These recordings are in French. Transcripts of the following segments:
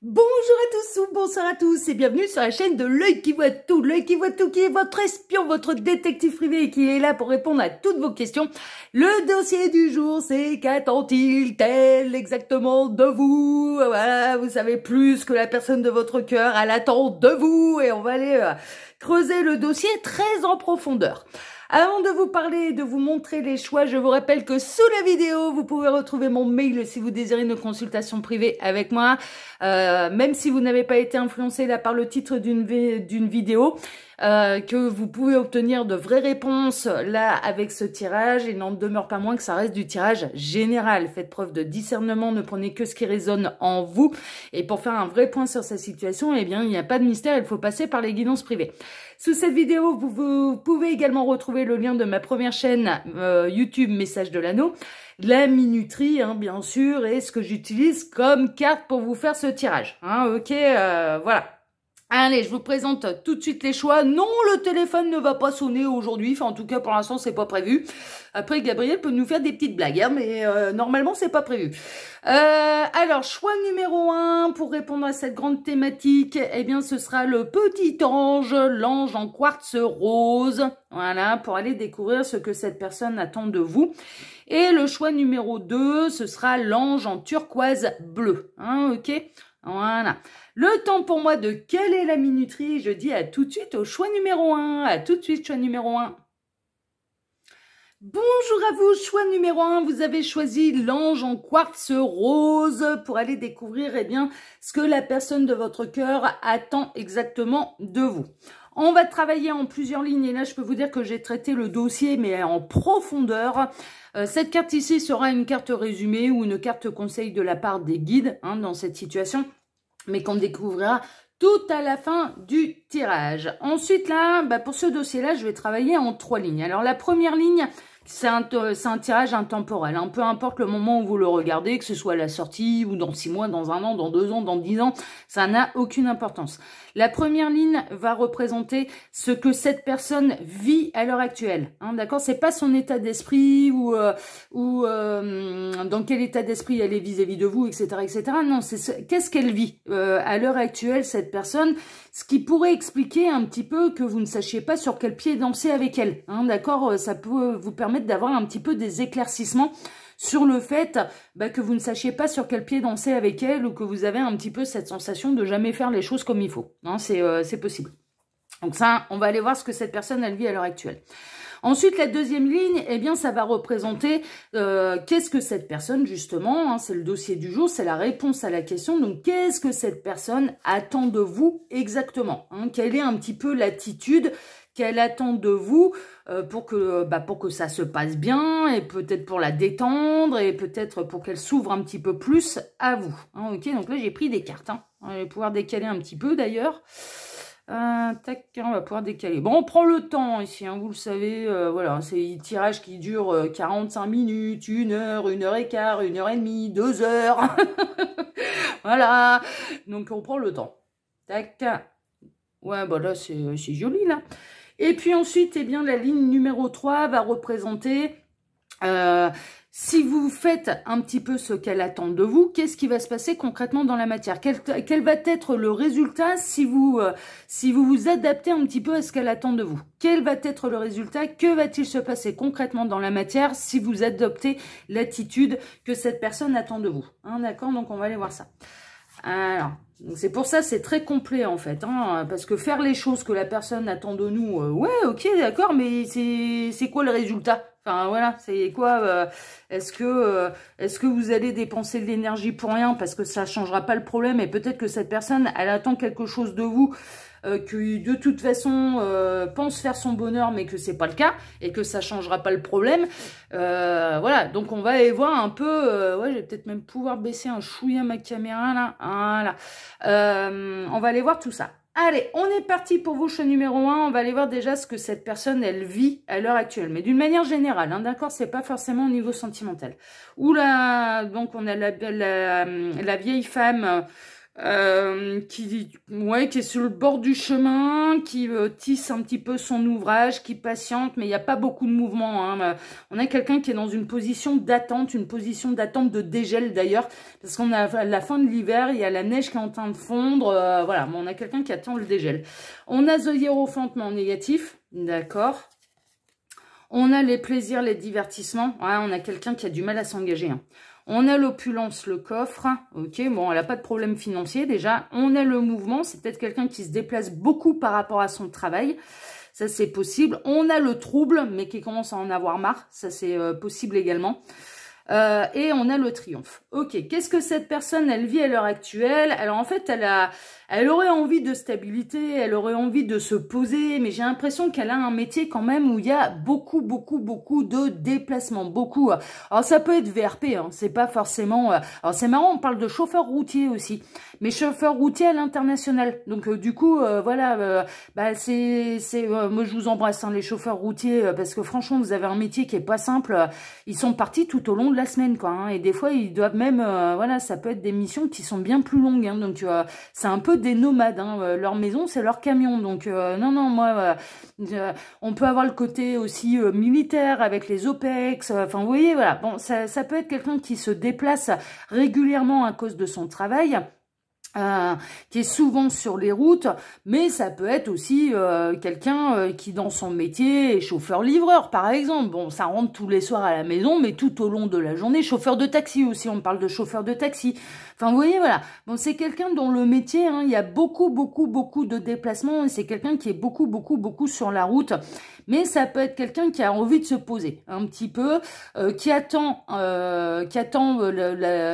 Bonjour à tous ou bonsoir à tous et bienvenue sur la chaîne de l'œil qui voit tout. L'œil qui voit tout, qui est votre espion, votre détective privé et qui est là pour répondre à toutes vos questions. Le dossier du jour, c'est qu'attend-il tel exactement de vous? Voilà, vous savez plus que la personne de votre cœur, elle attend de vous et on va aller creuser le dossier très en profondeur. Avant de vous parler et de vous montrer les choix, je vous rappelle que sous la vidéo, vous pouvez retrouver mon mail si vous désirez une consultation privée avec moi. Même si vous n'avez pas été influencé là par le titre d'une vidéo, que vous pouvez obtenir de vraies réponses là avec ce tirage. Il n'en demeure pas moins que ça reste du tirage général. Faites preuve de discernement, ne prenez que ce qui résonne en vous. Et pour faire un vrai point sur sa situation, eh bien, il n'y a pas de mystère, il faut passer par les guidances privées. Sous cette vidéo, vous pouvez également retrouver le lien de ma première chaîne YouTube Message de l'Anneau, la minuterie, hein, bien sûr, et ce que j'utilise comme carte pour vous faire ce tirage. Hein, ok, voilà. Allez, je vous présente tout de suite les choix. Non, le téléphone ne va pas sonner aujourd'hui. Enfin, en tout cas, pour l'instant, c'est pas prévu. Après, Gabriel peut nous faire des petites blagues, hein, mais normalement, c'est pas prévu. Alors, choix numéro 1 pour répondre à cette grande thématique, eh bien, ce sera le petit ange, l'ange en quartz rose. Voilà, pour aller découvrir ce que cette personne attend de vous. Et le choix numéro 2, ce sera l'ange en turquoise bleu. Hein, ok? Voilà. Le temps pour moi de quelle est la minuterie, je dis à tout de suite au choix numéro 1. À tout de suite, choix numéro 1. Bonjour à vous, choix numéro 1, vous avez choisi l'ange en quartz rose pour aller découvrir eh bien, ce que la personne de votre cœur attend exactement de vous. On va travailler en plusieurs lignes et là je peux vous dire que j'ai traité le dossier mais en profondeur. Cette carte ici sera une carte résumée ou une carte conseil de la part des guides hein, dans cette situation, mais qu'on découvrira tout à la fin du tirage. Ensuite là, pour ce dossier-là, je vais travailler en 3 lignes. Alors la première ligne, c'est un tirage intemporel. Hein. Peu importe le moment où vous le regardez, que ce soit à la sortie ou dans 6 mois, dans 1 an, dans 2 ans, dans 10 ans, ça n'a aucune importance. La première ligne va représenter ce que cette personne vit à l'heure actuelle. Hein, d'accord, c'est pas son état d'esprit ou dans quel état d'esprit elle est vis-à-vis de vous, etc., etc. Non, c'est qu'est-ce qu'elle vit à l'heure actuelle cette personne, ce qui pourrait expliquer un petit peu que vous ne sachiez pas sur quel pied danser avec elle. Hein, d'accord, ça peut vous permettre d'avoir un petit peu des éclaircissements sur le fait que vous ne sachiez pas sur quel pied danser avec elle ou que vous avez un petit peu cette sensation de jamais faire les choses comme il faut. Hein, c'est possible. Donc ça, on va aller voir ce que cette personne elle vit à l'heure actuelle. Ensuite, la deuxième ligne, eh bien, ça va représenter qu'est-ce que cette personne, justement, hein, c'est le dossier du jour, c'est la réponse à la question. Donc, qu'est-ce que cette personne attend de vous exactement hein, quelle est un petit peu l'attitude qu'elle attend de vous pour que ça se passe bien et peut-être pour la détendre et peut-être pour qu'elle s'ouvre un petit peu plus à vous. Hein, ok, donc là, j'ai pris des cartes. Hein. Je vais pouvoir décaler un petit peu, d'ailleurs. Tac, on va pouvoir décaler. Bon, on prend le temps ici, hein, vous le savez, voilà, c'est un tirage qui dure 45 minutes, 1 heure, 1 heure et quart, 1 heure et demie, 2 heures. Voilà, donc on prend le temps. Tac, ouais, là, c'est joli, là. Et puis ensuite, eh bien, la ligne numéro 3 va représenter... si vous faites un petit peu ce qu'elle attend de vous, qu'est-ce qui va se passer concrètement dans la matière? Quel va être le résultat si vous vous adaptez un petit peu à ce qu'elle attend de vous? Quel va être le résultat? Que va-t-il se passer concrètement dans la matière si vous adoptez l'attitude que cette personne attend de vous? Hein, d'accord, donc on va aller voir ça. Alors, c'est pour ça c'est très complet en fait, hein, parce que faire les choses que la personne attend de nous, ouais, ok, d'accord, mais c'est quoi le résultat? Enfin voilà, c'est quoi est-ce que vous allez dépenser de l'énergie pour rien parce que ça changera pas le problème et peut-être que cette personne elle attend quelque chose de vous que de toute façon pense faire son bonheur mais que c'est pas le cas et que ça changera pas le problème. Voilà, donc on va aller voir un peu, ouais, je vais peut-être même pouvoir baisser un chouïa ma caméra là, voilà. On va aller voir tout ça. Allez, on est parti pour vous, choix numéro 1. On va aller voir déjà ce que cette personne, elle vit à l'heure actuelle. Mais d'une manière générale, hein, d'accord, c'est pas forcément au niveau sentimental. Oula, donc on a la vieille femme qui est sur le bord du chemin, qui tisse un petit peu son ouvrage, qui patiente, mais il n'y a pas beaucoup de mouvement. Hein. On a quelqu'un qui est dans une position d'attente de dégel d'ailleurs, parce qu'on a à la fin de l'hiver, il y a la neige qui est en train de fondre, voilà, mais on a quelqu'un qui attend le dégel. On a The Hierophant, mais en négatif, d'accord. On a les plaisirs, les divertissements, ouais, on a quelqu'un qui a du mal à s'engager, hein. On a l'opulence, le coffre. Ok, bon, elle n'a pas de problème financier déjà. On a le mouvement. C'est peut-être quelqu'un qui se déplace beaucoup par rapport à son travail. Ça, c'est possible. On a le trouble, mais qui commence à en avoir marre. Ça, c'est possible également. Et on a le triomphe. Ok, qu'est-ce que cette personne, elle vit à l'heure actuelle? Alors, en fait, elle aurait envie de stabilité, elle aurait envie de se poser, mais j'ai l'impression qu'elle a un métier quand même où il y a beaucoup de déplacements, beaucoup. Alors, ça peut être VRP, hein, c'est pas forcément... alors, c'est marrant, on parle de chauffeur routier aussi, mais chauffeur routier à l'international. Donc, du coup, voilà, moi, je vous embrasse, hein, les chauffeurs routiers, parce que franchement, vous avez un métier qui est pas simple. Ils sont partis tout au long de la semaine, quoi, hein, et des fois, ils doivent même... voilà, ça peut être des missions qui sont bien plus longues, hein, donc c'est un peu des nomades, hein. Leur maison c'est leur camion, donc non, moi on peut avoir le côté aussi militaire avec les OPEX, enfin vous voyez, voilà, bon, ça peut être quelqu'un qui se déplace régulièrement à cause de son travail, qui est souvent sur les routes, mais ça peut être aussi quelqu'un qui dans son métier est chauffeur-livreur par exemple. Bon, ça rentre tous les soirs à la maison, mais tout au long de la journée, chauffeur de taxi aussi, on parle de chauffeur de taxi. Enfin, vous voyez, voilà. Bon, c'est quelqu'un dont le métier, hein, il y a beaucoup de déplacements, et c'est quelqu'un qui est beaucoup sur la route. Mais ça peut être quelqu'un qui a envie de se poser un petit peu, qui attend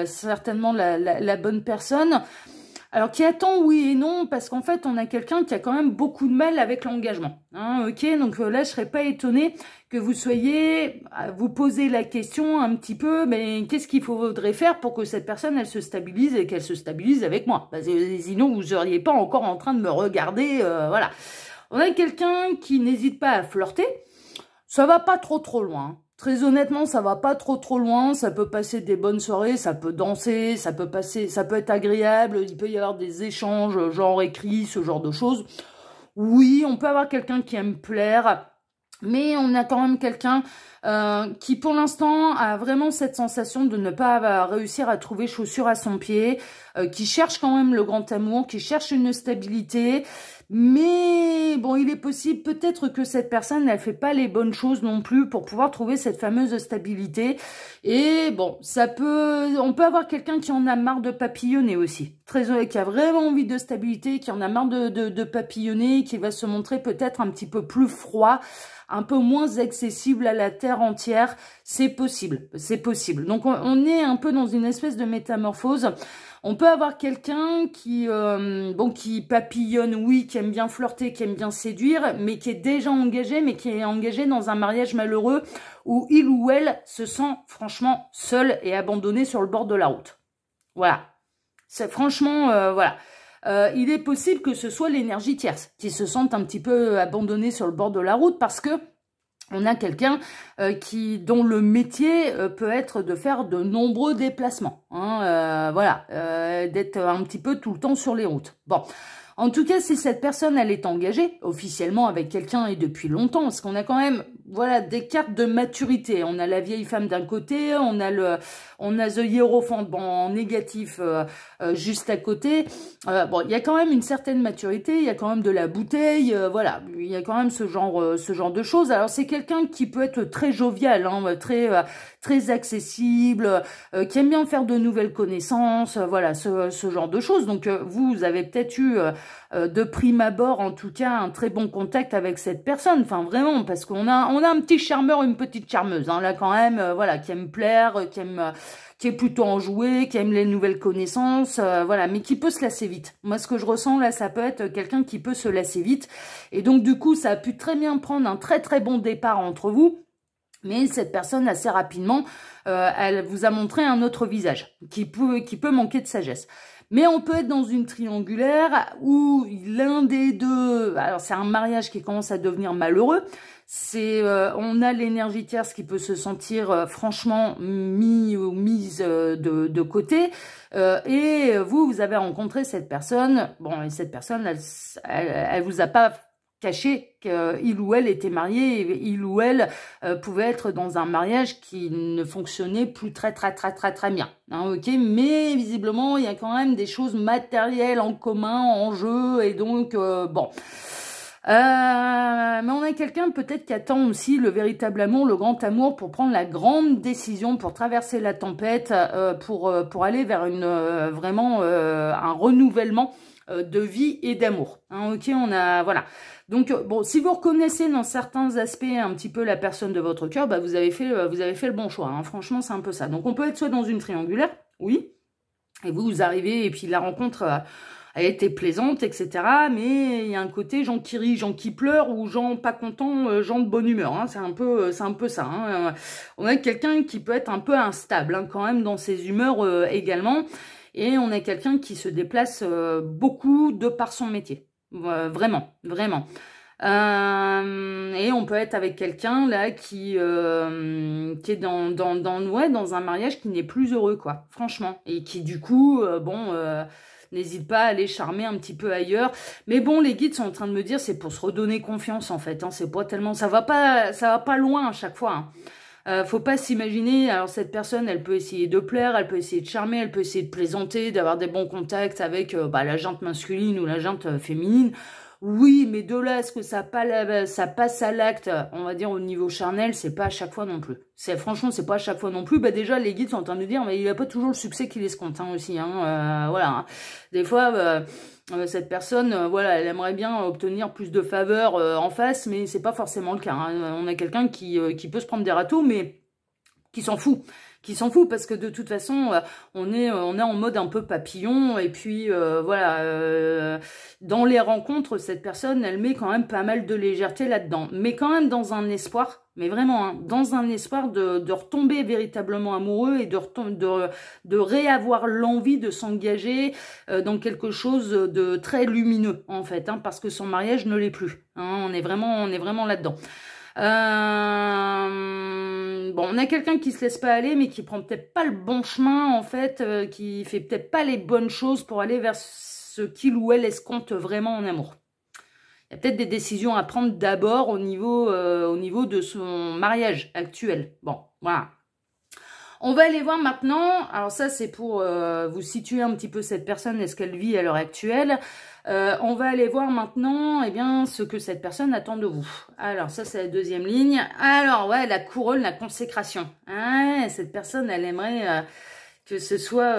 certainement la bonne personne. Alors, qui attend, oui et non, parce qu'en fait, on a quelqu'un qui a quand même beaucoup de mal avec l'engagement. Hein, ok, donc là, je serais pas étonnée que vous soyez, vous posez la question un petit peu, mais qu'est-ce qu'il faudrait faire pour que cette personne, elle se stabilise et qu'elle se stabilise avec moi? Parce que sinon, vous seriez pas encore en train de me regarder, voilà. On a quelqu'un qui n'hésite pas à flirter. Ça va pas trop loin, hein. Très honnêtement, ça va pas trop loin, ça peut passer des bonnes soirées, ça peut danser, ça peut être agréable, il peut y avoir des échanges genre écrit, ce genre de choses. Oui, on peut avoir quelqu'un qui aime plaire, mais on a quand même quelqu'un qui pour l'instant a vraiment cette sensation de ne pas réussir à trouver chaussure à son pied, qui cherche quand même le grand amour, qui cherche une stabilité. Mais bon, il est possible peut-être que cette personne n'a fait pas les bonnes choses non plus pour pouvoir trouver cette fameuse stabilité. Et bon, on peut avoir quelqu'un qui en a marre de papillonner aussi. Qui a vraiment envie de stabilité, qui en a marre de papillonner, qui va se montrer peut-être un petit peu plus froid, un peu moins accessible à la terre entière. C'est possible, c'est possible. Donc on est un peu dans une espèce de métamorphose. On peut avoir quelqu'un qui papillonne, oui, qui aime bien flirter, qui aime bien séduire, mais qui est déjà engagé, mais qui est engagé dans un mariage malheureux où il ou elle se sent franchement seul et abandonné sur le bord de la route. Voilà. C'est franchement, voilà. Il est possible que ce soit l'énergie tierce qui se sente un petit peu abandonnée sur le bord de la route parce que on a quelqu'un dont le métier peut être de faire de nombreux déplacements, hein, voilà, d'être un petit peu tout le temps sur les routes. Bon, en tout cas, si cette personne, elle est engagée officiellement avec quelqu'un et depuis longtemps, parce qu'on a quand même, voilà, des cartes de maturité. On a la vieille femme d'un côté, on a The Hierophant, bon, en négatif juste à côté. Bon, il y a quand même une certaine maturité, il y a quand même de la bouteille, voilà, il y a quand même ce genre de choses. Alors c'est quelqu'un qui peut être très jovial, hein, très accessible, qui aime bien faire de nouvelles connaissances, voilà, ce genre de choses. Donc vous avez peut-être eu de prime abord, en tout cas, un très bon contact avec cette personne. Enfin, vraiment, parce qu'on a un petit charmeur, une petite charmeuse, hein, là, quand même, voilà, qui aime plaire, qui est plutôt enjoué, qui aime les nouvelles connaissances, voilà, mais qui peut se lasser vite. Moi, ce que je ressens, là, ça peut être quelqu'un qui peut se lasser vite. Et donc, du coup, ça a pu très bien prendre un très bon départ entre vous. Mais cette personne, assez rapidement, elle vous a montré un autre visage qui peut manquer de sagesse. Mais on peut être dans une triangulaire où l'un des deux... Alors, c'est un mariage qui commence à devenir malheureux. On a l'énergie tierce qui peut se sentir franchement mise de côté. Et vous avez rencontré cette personne. Bon, et cette personne, elle vous a pas caché qu'il ou elle était marié, et il ou elle pouvait être dans un mariage qui ne fonctionnait plus très bien. Hein, ok, mais visiblement, il y a quand même des choses matérielles en commun, en jeu, et donc, bon... mais on a quelqu'un peut-être qui attend aussi le véritable amour, le grand amour pour prendre la grande décision, pour traverser la tempête, pour aller vers vraiment un renouvellement de vie et d'amour. Hein, ok, voilà. Donc bon, si vous reconnaissez dans certains aspects un petit peu la personne de votre cœur, bah, vous avez fait le bon choix. Hein. Franchement, c'est un peu ça. Donc on peut être soit dans une triangulaire, oui, et vous arrivez et puis la rencontre elle était plaisante, etc. Mais il y a un côté gens qui rient, gens qui pleurent, ou gens pas contents, gens de bonne humeur. Hein. C'est un peu ça. Hein. On a quelqu'un qui peut être un peu instable, hein, quand même, dans ses humeurs également. Et on a quelqu'un qui se déplace beaucoup de par son métier. Vraiment. Et on peut être avec quelqu'un là qui est dans un mariage qui n'est plus heureux, quoi, franchement. Et qui, du coup, n'hésite pas à aller charmer un petit peu ailleurs. Mais bon, les guides sont en train de me dire, c'est pour se redonner confiance, en fait. Hein, c'est pas tellement... Ça va pas loin à chaque fois. Hein. Faut pas s'imaginer, alors cette personne, elle peut essayer de plaire, elle peut essayer de charmer, elle peut essayer de plaisanter, d'avoir des bons contacts avec la jante masculine ou la jante féminine. Oui, mais de là, est-ce que ça passe à l'acte, on va dire au niveau charnel, c'est pas à chaque fois non plus. Franchement, c'est pas à chaque fois non plus. Bah déjà, les guides sont en train de dire, mais il a pas toujours le succès qu'il escompte, hein, aussi. Hein, voilà. Hein. Des fois, cette personne, voilà, elle aimerait bien obtenir plus de faveurs en face, mais c'est pas forcément le cas. Hein. On a quelqu'un qui peut se prendre des râteaux, mais qui s'en fout. Parce que de toute façon, on est en mode un peu papillon, et puis voilà, dans les rencontres, cette personne, elle met quand même pas mal de légèreté là-dedans, mais quand même dans un espoir, mais vraiment, hein, dans un espoir de retomber véritablement amoureux et de réavoir l'envie de s'engager dans quelque chose de très lumineux, en fait, hein, parce que son mariage ne l'est plus. Hein, on est vraiment là-dedans. Bon, on a quelqu'un qui se laisse pas aller, mais qui prend peut-être pas le bon chemin, en fait, qui fait peut-être pas les bonnes choses pour aller vers ce qu'il ou elle escompte vraiment en amour. Il y a peut-être des décisions à prendre d'abord au niveau de son mariage actuel. Bon, voilà. On va aller voir maintenant, alors ça c'est pour vous situer un petit peu cette personne, est-ce qu'elle vit à l'heure actuelle. On va aller voir maintenant ce que cette personne attend de vous. Alors ça c'est la deuxième ligne. Alors ouais, la couronne, la consécration. Ah, cette personne, elle aimerait que ce soit...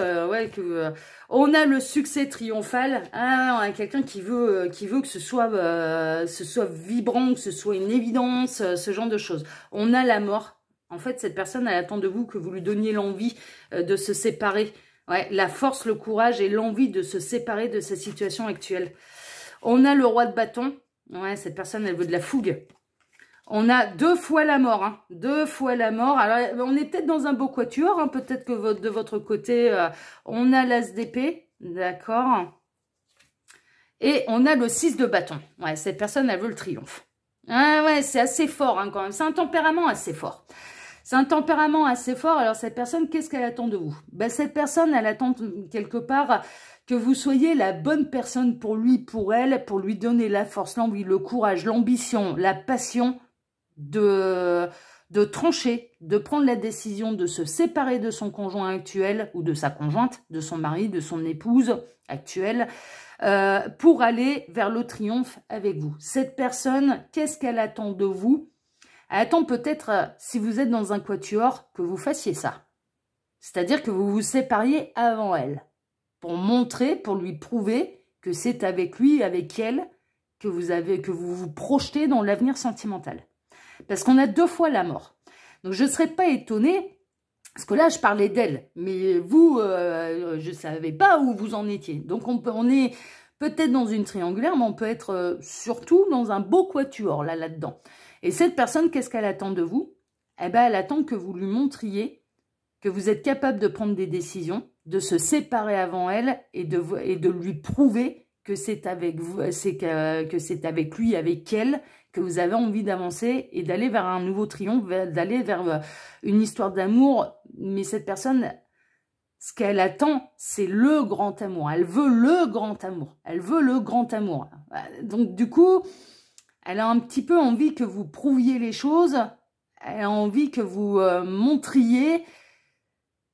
on a le succès triomphal. Ah, on a quelqu'un qui veut que ce soit vibrant, que ce soit une évidence, ce genre de choses. On a la mort. En fait, cette personne, elle attend de vous que vous lui donniez l'envie de se séparer. Ouais, la force, le courage et l'envie de se séparer de sa situation actuelle. On a le roi de bâton. Ouais, cette personne, elle veut de la fougue. On a 2 fois la mort. Hein. 2 fois la mort. Alors, on est peut-être dans un beau quatuor. Hein. Peut-être que de votre côté, on a l'as d'épée. D'accord. Et on a le 6 de bâton. Ouais, cette personne, elle veut le triomphe. Ah ouais, c'est assez fort, hein, quand même. C'est un tempérament assez fort. C'est un tempérament assez fort. Alors, cette personne, qu'est-ce qu'elle attend de vous? Ben, cette personne, elle attend quelque part que vous soyez la bonne personne pour lui, pour elle, pour lui donner la force, l'envie, le courage, l'ambition, la passion de trancher, de prendre la décision de se séparer de son conjoint actuel ou de sa conjointe, de son mari, de son épouse actuelle, pour aller vers le triomphe avec vous. Cette personne, qu'est-ce qu'elle attend de vous? Elle attend peut-être, si vous êtes dans un quatuor, que vous fassiez ça. C'est-à-dire que vous vous sépariez avant elle. Pour montrer, pour lui prouver que c'est avec lui, avec elle, que vous vous projetez dans l'avenir sentimental. Parce qu'on a 2 fois la mort. Donc je ne serais pas étonnée, parce que là je parlais d'elle, mais vous, je ne savais pas où vous en étiez. Donc on est peut-être dans une triangulaire, mais on peut être surtout dans un beau quatuor là-dedans. Et cette personne, qu'est-ce qu'elle attend de vous? Eh ben, elle attend que vous lui montriez que vous êtes capable de prendre des décisions, de se séparer avant elle et de lui prouver que c'est avec vous, que c'est avec lui, avec elle, que vous avez envie d'avancer et d'aller vers un nouveau triomphe, d'aller vers une histoire d'amour. Mais cette personne, ce qu'elle attend, c'est le grand amour. Elle veut le grand amour. Elle veut le grand amour. Donc, du coup, elle a un petit peu envie que vous prouviez les choses. Elle a envie que vous montriez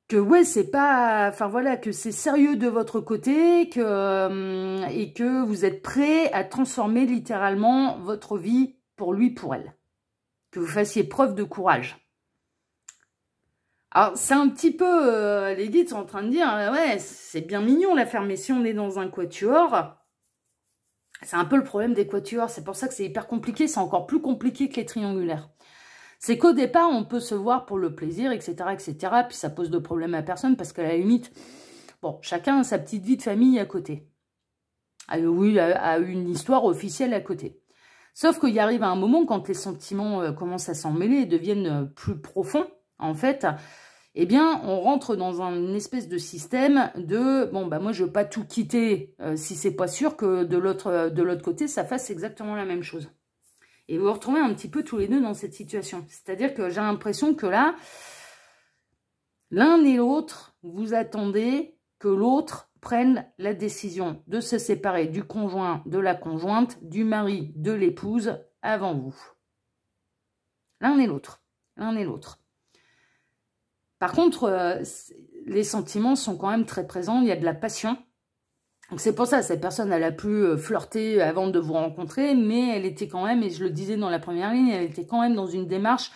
que ouais, c'est pas, enfin voilà, que c'est sérieux de votre côté, que et que vous êtes prêt à transformer littéralement votre vie pour lui, pour elle. Que vous fassiez preuve de courage. Alors, c'est un petit peu, les guides sont en train de dire, ouais, c'est bien mignon l'affaire, mais si on est dans un quatuor, c'est un peu le problème des quatuors, c'est pour ça que c'est hyper compliqué, c'est encore plus compliqué que les triangulaires. C'est qu'au départ, on peut se voir pour le plaisir, etc., etc., puis ça pose de problème à personne, parce qu'à la limite, bon, chacun a sa petite vie de famille à côté. Oui, a une histoire officielle à côté. Sauf qu'il arrive à un moment, quand les sentiments commencent à s'en mêler et deviennent plus profonds, en fait, eh bien, on rentre dans une espèce de système de, bon, bah moi, je veux pas tout quitter si c'est pas sûr que de l'autre côté, ça fasse exactement la même chose. Et vous vous retrouvez un petit peu tous les deux dans cette situation. C'est-à-dire que j'ai l'impression que là, l'un et l'autre, vous attendez que l'autre prenne la décision de se séparer du conjoint, de la conjointe, du mari, de l'épouse, avant vous. L'un et l'autre. L'un et l'autre. Par contre, les sentiments sont quand même très présents. Il y a de la passion. Donc c'est pour ça, cette personne, elle a pu flirter avant de vous rencontrer, mais elle était quand même, et je le disais dans la première ligne, elle était quand même dans une démarche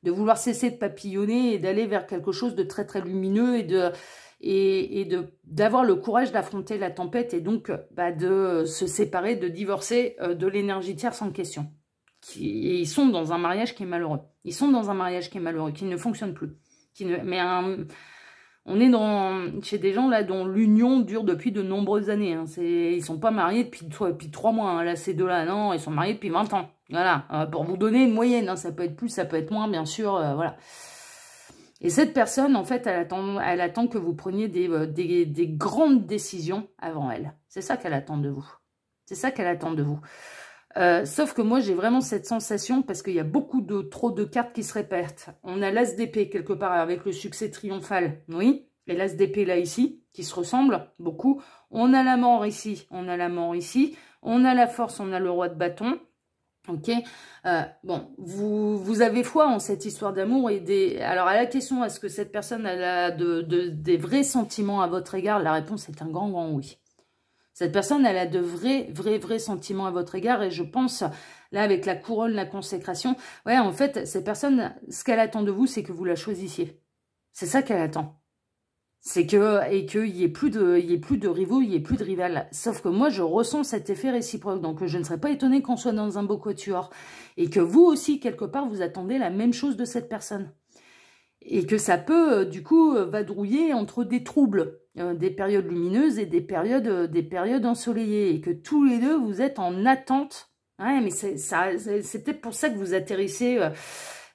de vouloir cesser de papillonner et d'aller vers quelque chose de très très lumineux et d'avoir le courage d'affronter la tempête et donc de se séparer, de divorcer de l'énergie tierce en question. Et ils sont dans un mariage qui est malheureux. Ils sont dans un mariage qui est malheureux, qui ne fonctionne plus. On est chez des gens là dont l'union dure depuis de nombreuses années. Hein. Ils sont pas mariés depuis 3 mois. Hein. Là, ces deux-là, non, ils sont mariés depuis 20 ans. Voilà, pour vous donner une moyenne. Hein. Ça peut être plus, ça peut être moins, bien sûr. Voilà. Et cette personne, en fait, elle attend que vous preniez des grandes décisions avant elle. C'est ça qu'elle attend de vous. C'est ça qu'elle attend de vous. Sauf que moi, j'ai vraiment cette sensation, parce qu'il y a trop de cartes qui se répètent. On a l'as d'épée quelque part avec le succès triomphal, oui, et l'as d'épée là, ici, qui se ressemblent beaucoup. On a la mort ici, on a la mort ici. On a la force, on a le roi de bâton. Ok, bon, vous avez foi en cette histoire d'amour et alors à la question, est-ce que cette personne elle a des vrais sentiments à votre égard? La réponse est un grand oui. Cette personne, elle a de vrais sentiments à votre égard. Et je pense, là, avec la couronne, la consécration, ouais, en fait, cette personne, ce qu'elle attend de vous, c'est que vous la choisissiez. C'est ça qu'elle attend. C'est qu'il y ait plus de rivaux, il n'y ait plus de rival. Sauf que moi, je ressens cet effet réciproque. Donc, je ne serais pas étonnée qu'on soit dans un beau quatuor. Et que vous aussi, quelque part, vous attendez la même chose de cette personne. Et que ça peut, du coup, vadrouiller entre des troubles, des périodes lumineuses et des périodes ensoleillées. Et que tous les deux, vous êtes en attente. Ouais, mais c'est peut-être pour ça que vous atterrissez.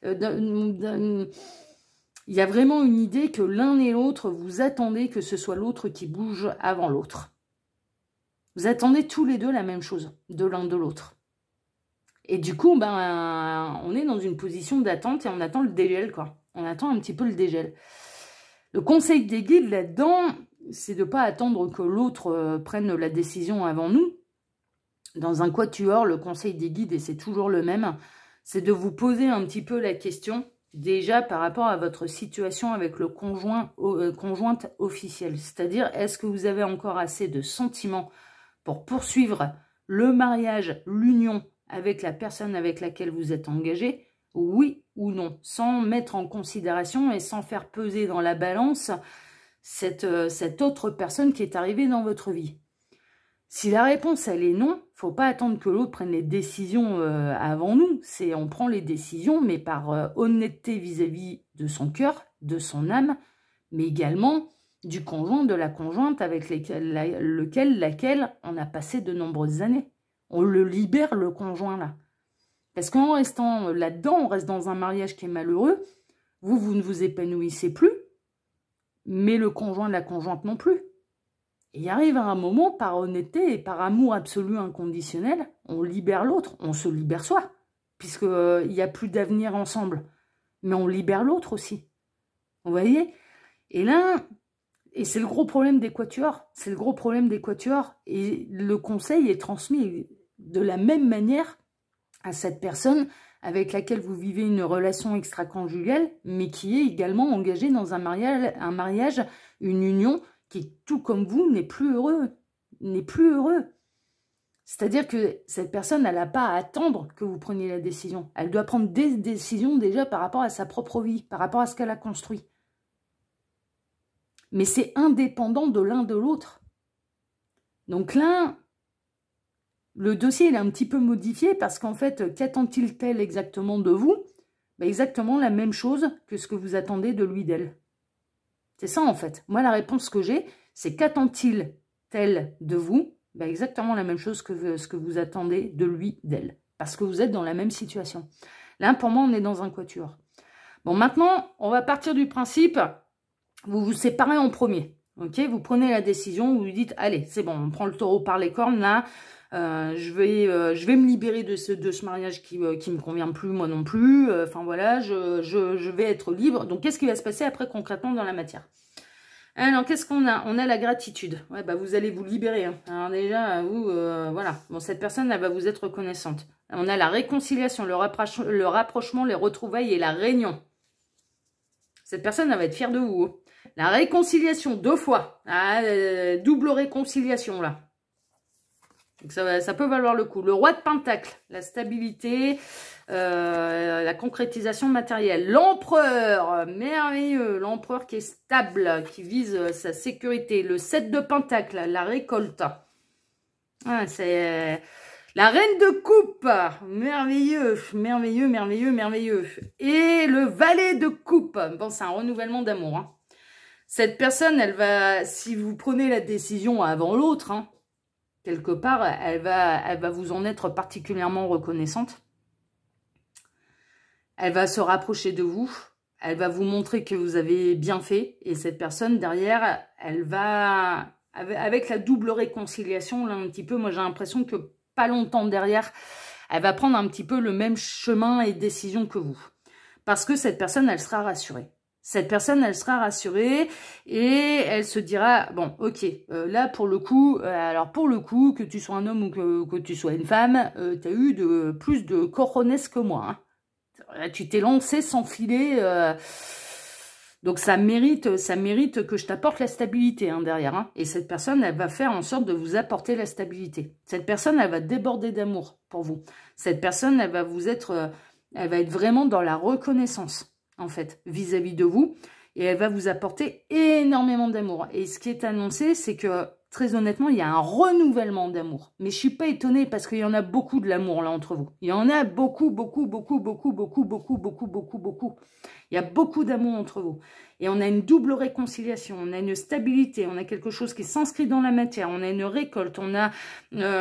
Il y a vraiment une idée que l'un et l'autre, vous attendez que ce soit l'autre qui bouge avant l'autre. Vous attendez tous les deux la même chose, de l'un de l'autre. Et du coup, on est dans une position d'attente et on attend le dégel, quoi. On attend un petit peu le dégel. Le conseil des guides là-dedans, c'est de ne pas attendre que l'autre prenne la décision avant nous. Dans un quatuor, le conseil des guides, et c'est toujours le même, c'est de vous poser un petit peu la question, déjà par rapport à votre situation avec le conjointe officiel. C'est-à-dire, est-ce que vous avez encore assez de sentiments pour poursuivre le mariage, l'union avec la personne avec laquelle vous êtes engagé? Oui ou non, sans mettre en considération et sans faire peser dans la balance cette autre personne qui est arrivée dans votre vie. Si la réponse, elle est non, faut pas attendre que l'autre prenne les décisions avant nous. On prend les décisions, mais par honnêteté vis-à-vis de son cœur, de son âme, mais également du conjoint, de la conjointe avec laquelle on a passé de nombreuses années. On le libère, le conjoint, là. Parce qu'en restant là-dedans, on reste dans un mariage qui est malheureux. Vous ne vous épanouissez plus, mais le conjoint, la conjointe non plus. Et il arrive à un moment, par honnêteté et par amour absolu inconditionnel, on libère l'autre, on se libère soi. puisque il n'y a plus d'avenir ensemble. Mais on libère l'autre aussi. Vous voyez? Et là, et c'est le gros problème des quatuors. C'est le gros problème des quatuors. Et le conseil est transmis de la même manière à cette personne avec laquelle vous vivez une relation extra-conjugale, mais qui est également engagée dans un mariage, une union qui, tout comme vous, n'est plus heureux. N'est plus heureux. C'est-à-dire que cette personne, elle n'a pas à attendre que vous preniez la décision. Elle doit prendre des décisions déjà par rapport à sa propre vie, par rapport à ce qu'elle a construit. Mais c'est indépendant de l'un de l'autre. Donc là, le dossier il est un petit peu modifié parce qu'en fait, qu'attend-il tel exactement de vous? Ben exactement la même chose que ce que vous attendez de lui, d'elle. C'est ça en fait. Moi, la réponse que j'ai, c'est qu'attend-il tel de vous? Ben exactement la même chose que ce que vous attendez de lui, d'elle. Parce que vous êtes dans la même situation. Là, pour moi, on est dans un quatuor. Bon, maintenant, on va partir du principe... Vous vous séparez en premier, ok? Vous prenez la décision, vous lui dites, allez, c'est bon, on prend le taureau par les cornes, là, je vais me libérer de ce mariage qui me convient plus, moi non plus, enfin voilà, je vais être libre. Donc, qu'est-ce qui va se passer après concrètement dans la matière? Alors, qu'est-ce qu'on a? On a la gratitude. Ouais, bah, vous allez vous libérer. Hein. Alors déjà, vous, voilà. Bon, cette personne, elle va vous être reconnaissante. On a la réconciliation, le rapprochement, les retrouvailles et la réunion. Cette personne, elle va être fière de vous. La réconciliation, 2 fois. Ah, double réconciliation, là. Donc ça peut valoir le coup. Le roi de Pentacle, la stabilité, la concrétisation matérielle. L'empereur, merveilleux. L'empereur qui est stable, qui vise sa sécurité. Le 7 de Pentacle, la récolte. Ah, c'est... La reine de coupe, merveilleux, merveilleux, merveilleux, merveilleux. Et le valet de coupe, bon, c'est un renouvellement d'amour. Hein. Cette personne, elle va, si vous prenez la décision avant l'autre, hein, quelque part, elle va vous en être particulièrement reconnaissante. Elle va se rapprocher de vous. Elle va vous montrer que vous avez bien fait. Et cette personne, derrière, elle va, avec la double réconciliation, là, un petit peu, moi, j'ai l'impression que pas longtemps derrière, elle va prendre un petit peu le même chemin et décision que vous. Parce que cette personne, elle sera rassurée. Cette personne, elle sera rassurée et elle se dira, bon, ok, là, pour le coup, alors pour le coup, que tu sois un homme ou que tu sois une femme, tu as eu plus de cojones que moi. Hein. Tu t'es lancé sans filet... Donc, ça mérite que je t'apporte la stabilité hein, derrière. Hein. Et cette personne, elle va faire en sorte de vous apporter la stabilité. Cette personne, elle va déborder d'amour pour vous. Cette personne, elle va être vraiment dans la reconnaissance, en fait, vis-à-vis de vous. Et elle va vous apporter énormément d'amour. Et ce qui est annoncé, c'est que, très honnêtement, il y a un renouvellement d'amour. Mais je suis pas étonnée parce qu'il y en a beaucoup de l'amour là entre vous. Il y en a beaucoup, beaucoup, beaucoup, beaucoup, beaucoup, beaucoup, beaucoup, beaucoup, beaucoup. Il y a beaucoup d'amour entre vous. Et on a une double réconciliation, on a une stabilité, on a quelque chose qui s'inscrit dans la matière, on a une récolte, on a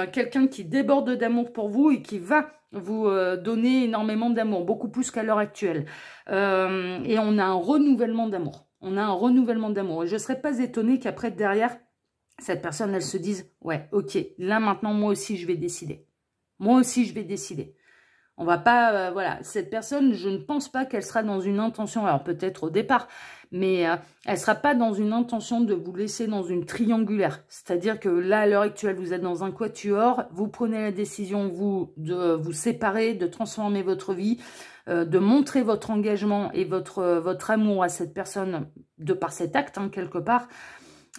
quelqu'un qui déborde d'amour pour vous et qui va vous donner énormément d'amour, beaucoup plus qu'à l'heure actuelle. Et on a un renouvellement d'amour. On a un renouvellement d'amour. Et je ne serais pas étonnée qu'après, derrière, cette personne, elle se dise, ouais, ok, là maintenant, moi aussi, je vais décider. Moi aussi, je vais décider. On va pas, voilà, cette personne, je ne pense pas qu'elle sera dans une intention, alors peut-être au départ, mais elle sera pas dans une intention de vous laisser dans une triangulaire. C'est-à-dire que là, à l'heure actuelle, vous êtes dans un quatuor, vous prenez la décision, vous, de vous séparer, de transformer votre vie, de montrer votre engagement et votre amour à cette personne de par cet acte, hein, quelque part.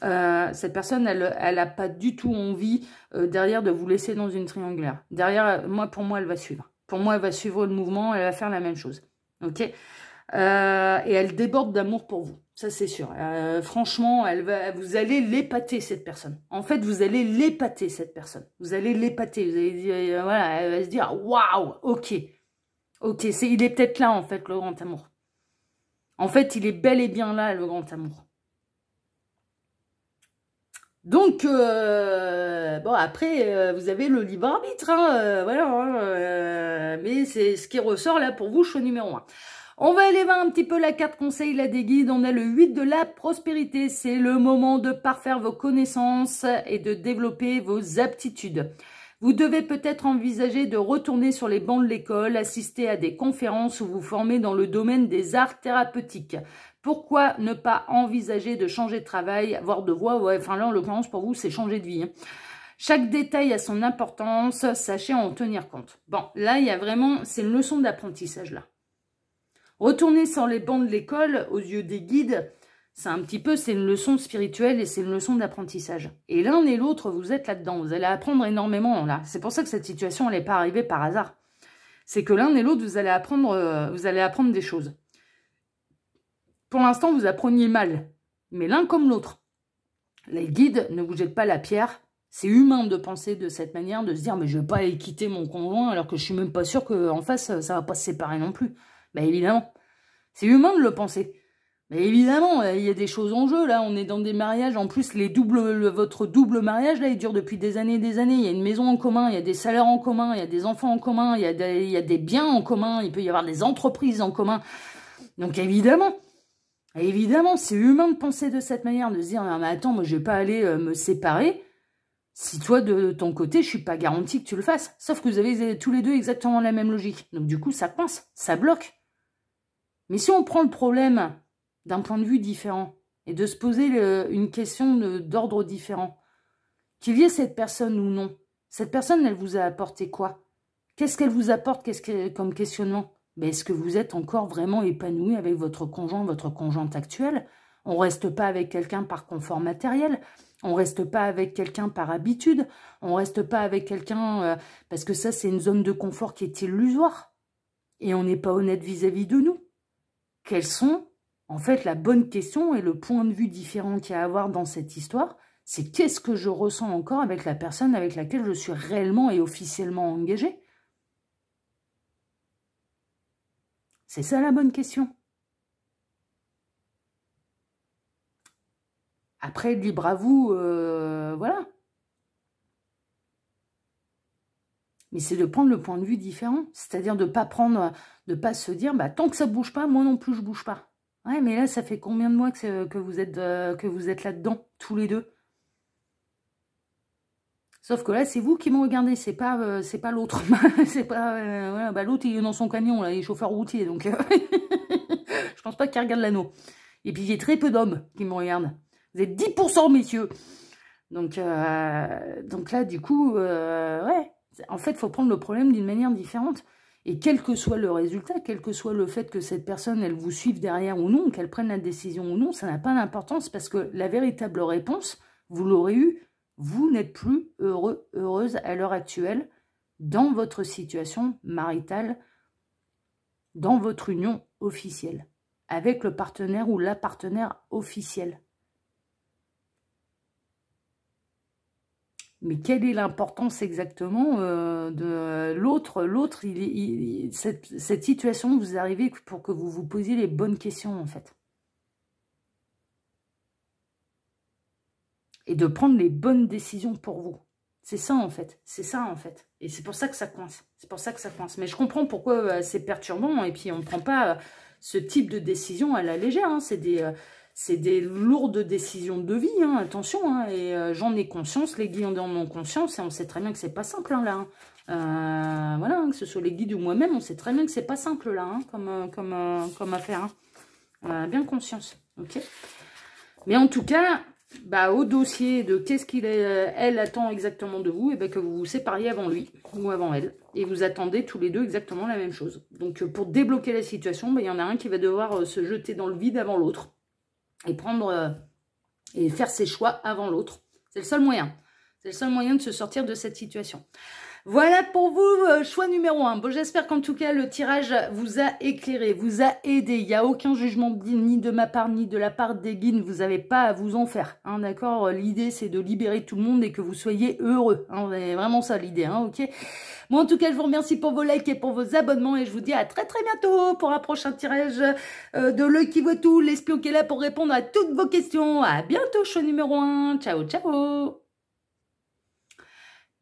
Cette personne, elle a pas du tout envie derrière de vous laisser dans une triangulaire. Derrière, pour moi, elle va suivre. Pour moi, elle va suivre le mouvement, elle va faire la même chose. Ok, et elle déborde d'amour pour vous. Ça, c'est sûr. Franchement, vous allez l'épater, cette personne. En fait, vous allez l'épater, cette personne. Vous allez l'épater. Vous allez dire, voilà, elle va se dire, waouh, ok. Ok, il est peut-être là, en fait, le grand amour. En fait, il est bel et bien là, le grand amour. Donc, bon, après, vous avez le libre arbitre, hein, voilà, hein, mais c'est ce qui ressort là pour vous, choix numéro 1. On va aller voir un petit peu la carte conseil, là, des guides. On a le 8 de la prospérité. C'est le moment de parfaire vos connaissances et de développer vos aptitudes. Vous devez peut-être envisager de retourner sur les bancs de l'école, assister à des conférences ou vous former dans le domaine des arts thérapeutiques. Pourquoi ne pas envisager de changer de travail, voire de voie? Ouais, enfin là, en l'occurrence, pour vous, c'est changer de vie. Hein. Chaque détail a son importance, sachez en tenir compte. Bon, là, il y a vraiment, c'est une leçon d'apprentissage, là. Retourner sur les bancs de l'école, aux yeux des guides, c'est un petit peu, c'est une leçon spirituelle et c'est une leçon d'apprentissage. Et l'un et l'autre, vous êtes là-dedans. Vous allez apprendre énormément, là. C'est pour ça que cette situation, elle n'est pas arrivée par hasard. C'est que l'un et l'autre, vous allez apprendre des choses. Pour l'instant, vous appreniez mal. Mais l'un comme l'autre. Les guides, ne vous jettent pas la pierre. C'est humain de penser de cette manière, de se dire, mais je ne vais pas aller quitter mon conjoint alors que je suis même pas sûre qu'en face, ça ne va pas se séparer non plus. Ben évidemment. C'est humain de le penser. Mais évidemment, il y a des choses en jeu, là. On est dans des mariages. En plus, votre double mariage, là, il dure depuis des années et des années. Il y a une maison en commun, il y a des salaires en commun, il y a des enfants en commun, il y a des biens en commun, il peut y avoir des entreprises en commun. Donc évidemment, c'est humain de penser de cette manière, de se dire, non, mais attends, moi, je vais pas aller me séparer. Si toi, de ton côté, je suis pas garantie que tu le fasses. Sauf que vous avez tous les deux exactement la même logique. Donc du coup, ça coince, ça bloque. Mais si on prend le problème d'un point de vue différent et de se poser une question d'ordre différent, qu'il y ait cette personne ou non, cette personne, elle vous a apporté quoi? Qu'est-ce qu'elle vous apporte comme questionnement? Mais est-ce que vous êtes encore vraiment épanoui avec votre conjoint, votre conjointe actuelle? On ne reste pas avec quelqu'un par confort matériel. On ne reste pas avec quelqu'un par habitude. On ne reste pas avec quelqu'un parce que ça, c'est une zone de confort qui est illusoire. Et on n'est pas honnête vis-à-vis de nous. Quelles sont, en fait, la bonne question et le point de vue différent qu'il y a à avoir dans cette histoire, c'est qu'est-ce que je ressens encore avec la personne avec laquelle je suis réellement et officiellement engagée? C'est ça la bonne question. Après, libre à vous, voilà. Mais c'est de prendre le point de vue différent. C'est-à-dire de pas se dire, bah, tant que ça ne bouge pas, moi non plus, je ne bouge pas. Ouais, mais là, ça fait combien de mois que vous êtes là-dedans, tous les deux? Sauf que là, c'est vous qui me regardez, c'est pas l'autre. C'est pas, voilà, bah, l'autre, il est dans son camion, là, il est chauffeur routier, donc je pense pas qu'il regarde l'anneau. Et puis, il y a très peu d'hommes qui me regardent. Vous êtes 10%, messieurs. Donc là, du coup, ouais. En fait, il faut prendre le problème d'une manière différente. Et quel que soit le résultat, quel que soit le fait que cette personne, elle vous suive derrière ou non, qu'elle prenne la décision ou non, ça n'a pas d'importance parce que la véritable réponse, vous l'aurez eue, vous n'êtes plus heureux, heureuse à l'heure actuelle dans votre situation maritale, dans votre union officielle, avec le partenaire ou la partenaire officielle. Mais quelle est l'importance exactement de l'autre? L'autre, cette situation, vous arrivez pour que vous vous posiez les bonnes questions, en fait. Et de prendre les bonnes décisions pour vous. C'est ça, en fait. C'est ça, en fait. Et c'est pour ça que ça coince. C'est pour ça que ça coince. Mais je comprends pourquoi c'est perturbant. Et puis, on ne prend pas ce type de décision à la légère. Hein. C'est des lourdes décisions de vie, hein, attention, hein, et j'en ai conscience, les guides en ont conscience, et on sait très bien que c'est pas simple, hein, là. Hein. Voilà, hein, que ce soit les guides ou moi-même, on sait très bien que c'est pas simple, là, hein, comme affaire. Hein. On a bien conscience, ok. Mais en tout cas, bah, au dossier de qu'est-ce elle attend exactement de vous, et ben que vous vous sépariez avant lui ou avant elle, et vous attendez tous les deux exactement la même chose. Donc, pour débloquer la situation, bah, y en a un qui va devoir se jeter dans le vide avant l'autre. Et et faire ses choix avant l'autre. C'est le seul moyen. C'est le seul moyen de se sortir de cette situation. Voilà pour vous, choix numéro 1. Bon, j'espère qu'en tout cas, le tirage vous a éclairé, vous a aidé. Il n'y a aucun jugement ni de ma part, ni de la part des guides. Vous n'avez pas à vous en faire. Hein, d'accord? L'idée, c'est de libérer tout le monde et que vous soyez heureux. Hein, c'est vraiment ça l'idée. Hein, ok? Moi, en tout cas, je vous remercie pour vos likes et pour vos abonnements. Et je vous dis à très très bientôt pour un prochain tirage de l'œil qui voit tout. L'espion qui est là pour répondre à toutes vos questions. À bientôt, choix numéro 1. Ciao, ciao.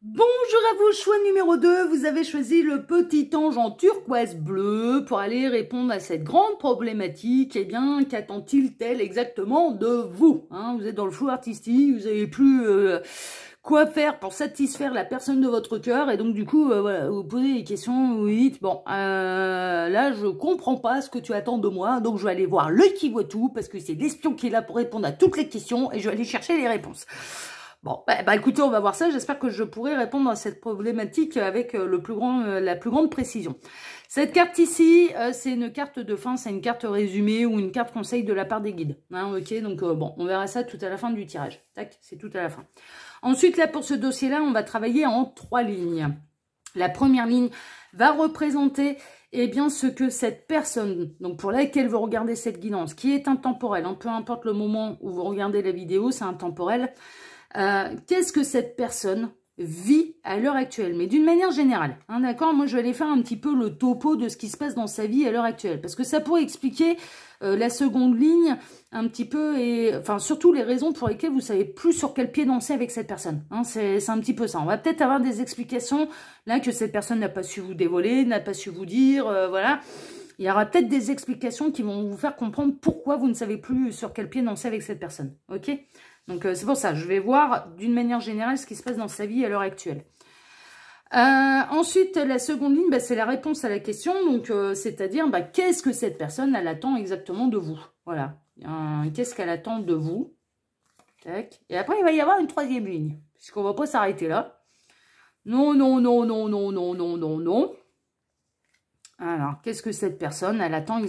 Bonjour à vous, choix numéro 2, vous avez choisi le petit ange en turquoise bleu pour aller répondre à cette grande problématique. Eh bien, qu'attend-il tel exactement de vous, hein? Vous êtes dans le flou artistique, vous n'avez plus quoi faire pour satisfaire la personne de votre cœur. Et donc, du coup, voilà, vous posez des questions, vous dites, bon, là, je comprends pas ce que tu attends de moi, donc je vais aller voir l'œil qui voit tout, parce que c'est l'espion qui est là pour répondre à toutes les questions, et je vais aller chercher les réponses. Bon, bah écoutez, on va voir ça. J'espère que je pourrai répondre à cette problématique avec la plus grande précision. Cette carte ici, c'est une carte de fin, c'est une carte résumée ou une carte conseil de la part des guides. Hein, ok, donc bon, on verra ça tout à la fin du tirage. Tac, c'est tout à la fin. Ensuite, là, pour ce dossier-là, on va travailler en 3 lignes. La première ligne va représenter bien ce que cette personne, donc pour laquelle vous regardez cette guidance, qui est intemporelle, hein, peu importe le moment où vous regardez la vidéo, c'est intemporel. Qu'est-ce que cette personne vit à l'heure actuelle, mais d'une manière générale, hein, d'accord? Moi, je vais aller faire un petit peu le topo de ce qui se passe dans sa vie à l'heure actuelle, parce que ça pourrait expliquer la seconde ligne un petit peu, et enfin surtout les raisons pour lesquelles vous savez plus sur quel pied danser avec cette personne. Hein, c'est un petit peu ça. On va peut-être avoir des explications là que cette personne n'a pas su vous dévoiler, n'a pas su vous dire, voilà. Il y aura peut-être des explications qui vont vous faire comprendre pourquoi vous ne savez plus sur quel pied danser avec cette personne. Ok? Donc, c'est pour ça, je vais voir d'une manière générale ce qui se passe dans sa vie à l'heure actuelle. Ensuite, la seconde ligne, bah, c'est la réponse à la question. Donc, c'est-à-dire, bah, qu'est-ce que cette personne, elle attend exactement de vous? Voilà. Qu'est-ce qu'elle attend de vous? Tac. Et après, il va y avoir une troisième ligne, puisqu'on ne va pas s'arrêter là. Non, non, non, non, non, non, non, non, non. Alors, qu'est-ce que cette personne, elle attend?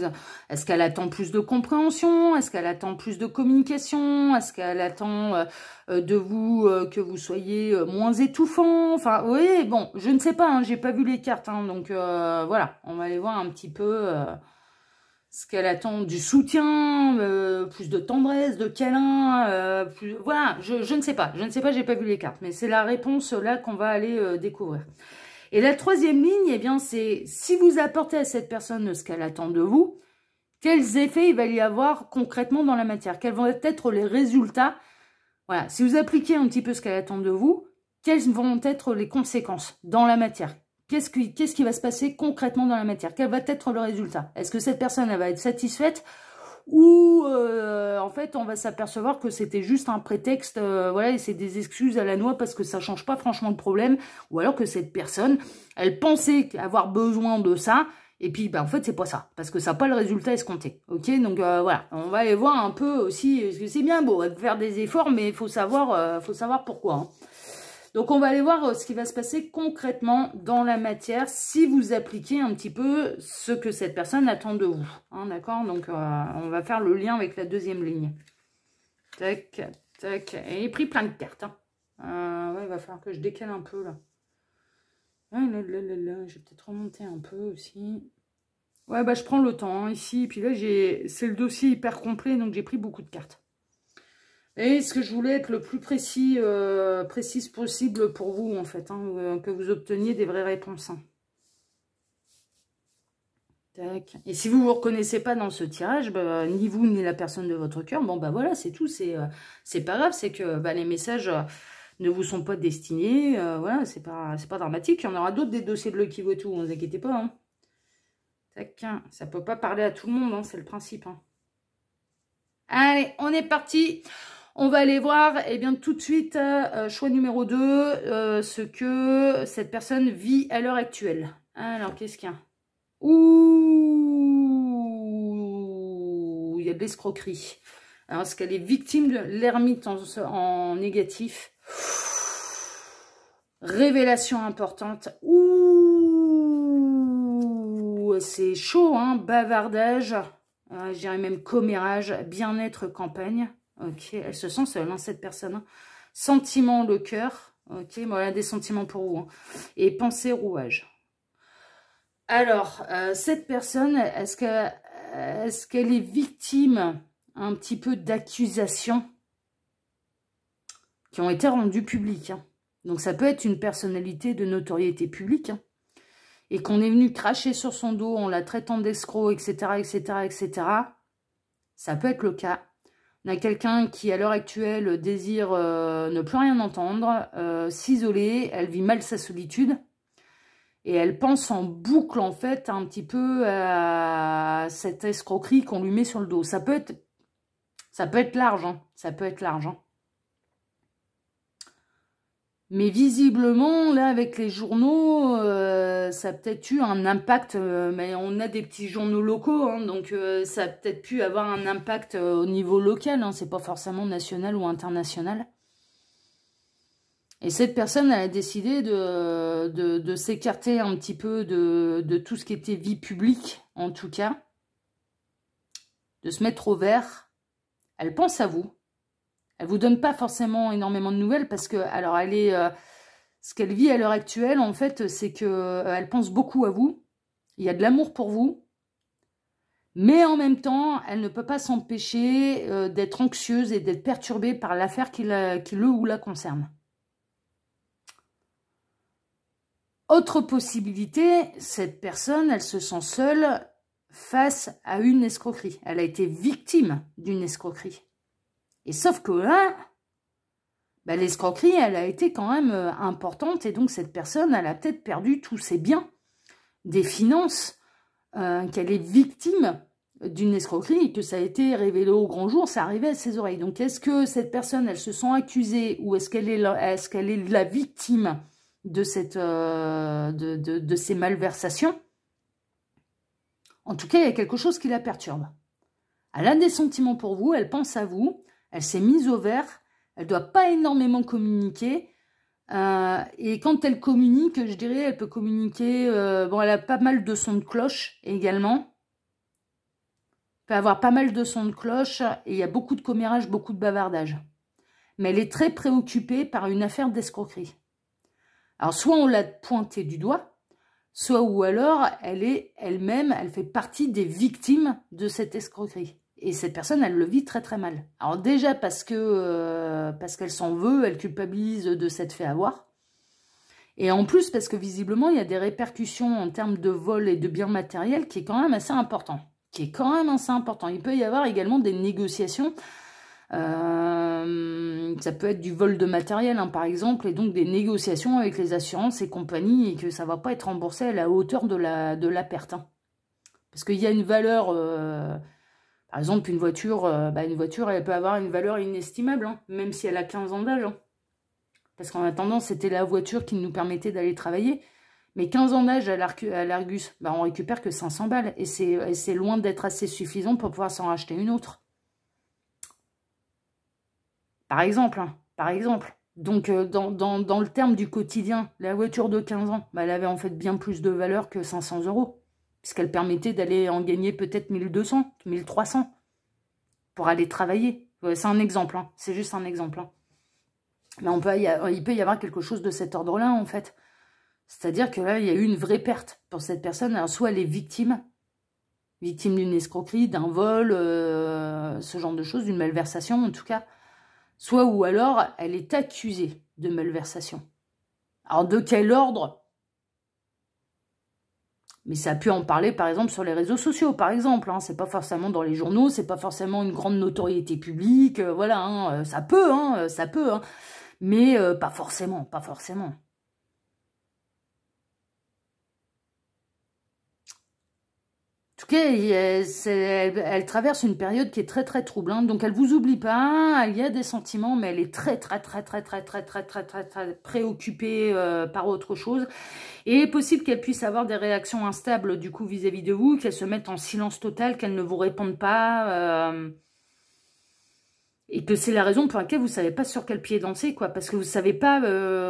Est-ce qu'elle attend plus de compréhension? Est-ce qu'elle attend plus de communication? Est-ce qu'elle attend de vous que vous soyez moins étouffant? Enfin, oui, bon, je ne sais pas, hein, j'ai pas vu les cartes, hein, donc voilà, on va aller voir un petit peu ce qu'elle attend, du soutien, plus de tendresse, de câlin, voilà, je ne sais pas, j'ai pas vu les cartes, mais c'est la réponse là qu'on va aller découvrir. Et la troisième ligne, eh bien, c'est si vous apportez à cette personne ce qu'elle attend de vous, quels effets il va y avoir concrètement dans la matière? Quels vont être les résultats? Voilà, si vous appliquez un petit peu ce qu'elle attend de vous, quelles vont être les conséquences dans la matière? Qu'est-ce qui va se passer concrètement dans la matière? Quel va être le résultat? Est-ce que cette personne elle va être satisfaite? Ou en fait on va s'apercevoir que c'était juste un prétexte, voilà, et c'est des excuses à la noix parce que ça change pas franchement le problème, ou alors que cette personne, elle pensait avoir besoin de ça, et puis bah, en fait c'est pas ça, parce que ça n'a pas le résultat escompté, ok? Donc voilà, on va aller voir un peu aussi, parce que c'est bien beau de faire des efforts, mais il faut savoir pourquoi, hein. Donc, on va aller voir ce qui va se passer concrètement dans la matière si vous appliquez un petit peu ce que cette personne attend de vous. Hein, d'accord? Donc, on va faire le lien avec la deuxième ligne. Tac, tac. Et j'ai pris plein de cartes. Hein. Ouais, il va falloir que je décale un peu, là. Ah, là, là, là, là. Je vais peut-être remonter un peu aussi. Ouais, bah, je prends le temps, hein, ici. Et puis là, c'est le dossier hyper complet, donc j'ai pris beaucoup de cartes. Et ce que je voulais être le plus précise possible pour vous, en fait, hein, que vous obteniez des vraies réponses. Hein. Tac. Et si vous ne vous reconnaissez pas dans ce tirage, bah, ni vous ni la personne de votre cœur, bon bah voilà, c'est tout. C'est pas grave, c'est que bah, les messages ne vous sont pas destinés. Voilà, c'est pas dramatique. Il y en aura d'autres des dossiers de Lucky Votou, ne vous inquiétez pas. Hein. Tac. Ça peut pas parler à tout le monde, hein, c'est le principe. Hein. Allez, on est parti. On va aller voir, eh bien, tout de suite, choix numéro 2, ce que cette personne vit à l'heure actuelle. Alors, qu'est-ce qu'il y a? Ouh, il y a de l'escroquerie. Alors, est-ce qu'elle est victime de l'ermite en négatif? Révélation importante. Ouh, c'est chaud, hein, bavardage. Je dirais même commérage, bien-être, campagne. Ok, elle se sent seule, hein, cette personne. Hein. Sentiment, le cœur. Ok, voilà des sentiments pour vous. Hein. Et pensée, rouage. Alors, cette personne, est-ce qu'elle est victime un petit peu d'accusations qui ont été rendues publiques? Hein. Donc, ça peut être une personnalité de notoriété publique. Hein, et qu'on est venu cracher sur son dos en la traitant d'escroc, etc., etc., etc. Ça peut être le cas. On a quelqu'un qui, à l'heure actuelle, désire ne plus rien entendre, s'isoler, elle vit mal sa solitude, et elle pense en boucle, en fait, un petit peu à cette escroquerie qu'on lui met sur le dos. Ça peut être large, hein. Ça peut être large, hein. Mais visiblement, là, avec les journaux, ça a peut-être eu un impact, mais on a des petits journaux locaux, hein, donc ça a peut-être pu avoir un impact au niveau local, hein, c'est pas forcément national ou international. Et cette personne, elle a décidé de s'écarter un petit peu de tout ce qui était vie publique, en tout cas, de se mettre au vert. Elle pense à vous. Elle vous donne pas forcément énormément de nouvelles parce que, alors, elle est, ce qu'elle vit à l'heure actuelle, en fait, c'est que elle pense beaucoup à vous. Il y a de l'amour pour vous, mais en même temps, elle ne peut pas s'empêcher d'être anxieuse et d'être perturbée par l'affaire qui le ou la concerne. Autre possibilité, cette personne, elle se sent seule face à une escroquerie. Elle a été victime d'une escroquerie. Et sauf que là, bah, l'escroquerie, elle a été quand même importante. Et donc, cette personne, elle a peut-être perdu tous ses biens, des finances, qu'elle est victime d'une escroquerie et que ça a été révélé au grand jour, ça arrivait à ses oreilles. Donc, est-ce que cette personne, elle se sent accusée ou est-ce qu'elle est la victime de ces malversations? En tout cas, il y a quelque chose qui la perturbe. Elle a des sentiments pour vous, elle pense à vous, elle s'est mise au vert, elle ne doit pas énormément communiquer. Et quand elle communique, je dirais, elle peut communiquer... bon, elle a pas mal de sons de cloche également. Elle peut avoir pas mal de sons de cloche et il y a beaucoup de commérage, beaucoup de bavardage. Mais elle est très préoccupée par une affaire d'escroquerie. Alors, soit on l'a pointée du doigt, soit ou alors elle est elle-même, elle fait partie des victimes de cette escroquerie. Et cette personne, elle le vit très très mal. Alors déjà parce qu'elle s'en veut, elle culpabilise de s'être fait avoir. Et en plus parce que visiblement, il y a des répercussions en termes de vol et de biens matériels qui est quand même assez important. Il peut y avoir également des négociations. Ça peut être du vol de matériel, hein, par exemple, et donc des négociations avec les assurances et compagnie, et que ça ne va pas être remboursé à la hauteur de la perte. Hein. Parce qu'il y a une valeur... par exemple, une voiture, elle peut avoir une valeur inestimable, hein, même si elle a 15 ans d'âge. Hein. Parce qu'en attendant, c'était la voiture qui nous permettait d'aller travailler. Mais 15 ans d'âge à l'Argus, bah, on récupère que 500 balles. Et c'est loin d'être assez suffisant pour pouvoir s'en racheter une autre. Par exemple, hein, par exemple. Donc, dans le terme du quotidien, la voiture de 15 ans, bah, elle avait en fait bien plus de valeur que 500 €. Puisqu'elle permettait d'aller en gagner peut-être 1200, 1300 pour aller travailler. Ouais, c'est un exemple, hein, c'est juste un exemple. Hein. Mais il peut y avoir quelque chose de cet ordre-là, en fait. C'est-à-dire que là, il y a eu une vraie perte pour cette personne. Alors, soit elle est victime d'une escroquerie, d'un vol, ce genre de choses, d'une malversation, en tout cas. Soit ou alors, elle est accusée de malversation. Alors, de quel ordre ? Mais ça a pu en parler, par exemple, sur les réseaux sociaux, par exemple. Hein. C'est pas forcément dans les journaux, c'est pas forcément une grande notoriété publique. Voilà, hein. Ça peut, hein. Mais pas forcément, pas forcément. En tout cas, elle traverse une période qui est très très troublante. Donc elle vous oublie pas, il y a des sentiments, mais elle est très préoccupée par autre chose. Et il est possible qu'elle puisse avoir des réactions instables du coup vis-à-vis de vous, qu'elle se mette en silence total, qu'elle ne vous réponde pas. Et que c'est la raison pour laquelle vous ne savez pas sur quel pied danser, quoi. Parce que vous ne savez pas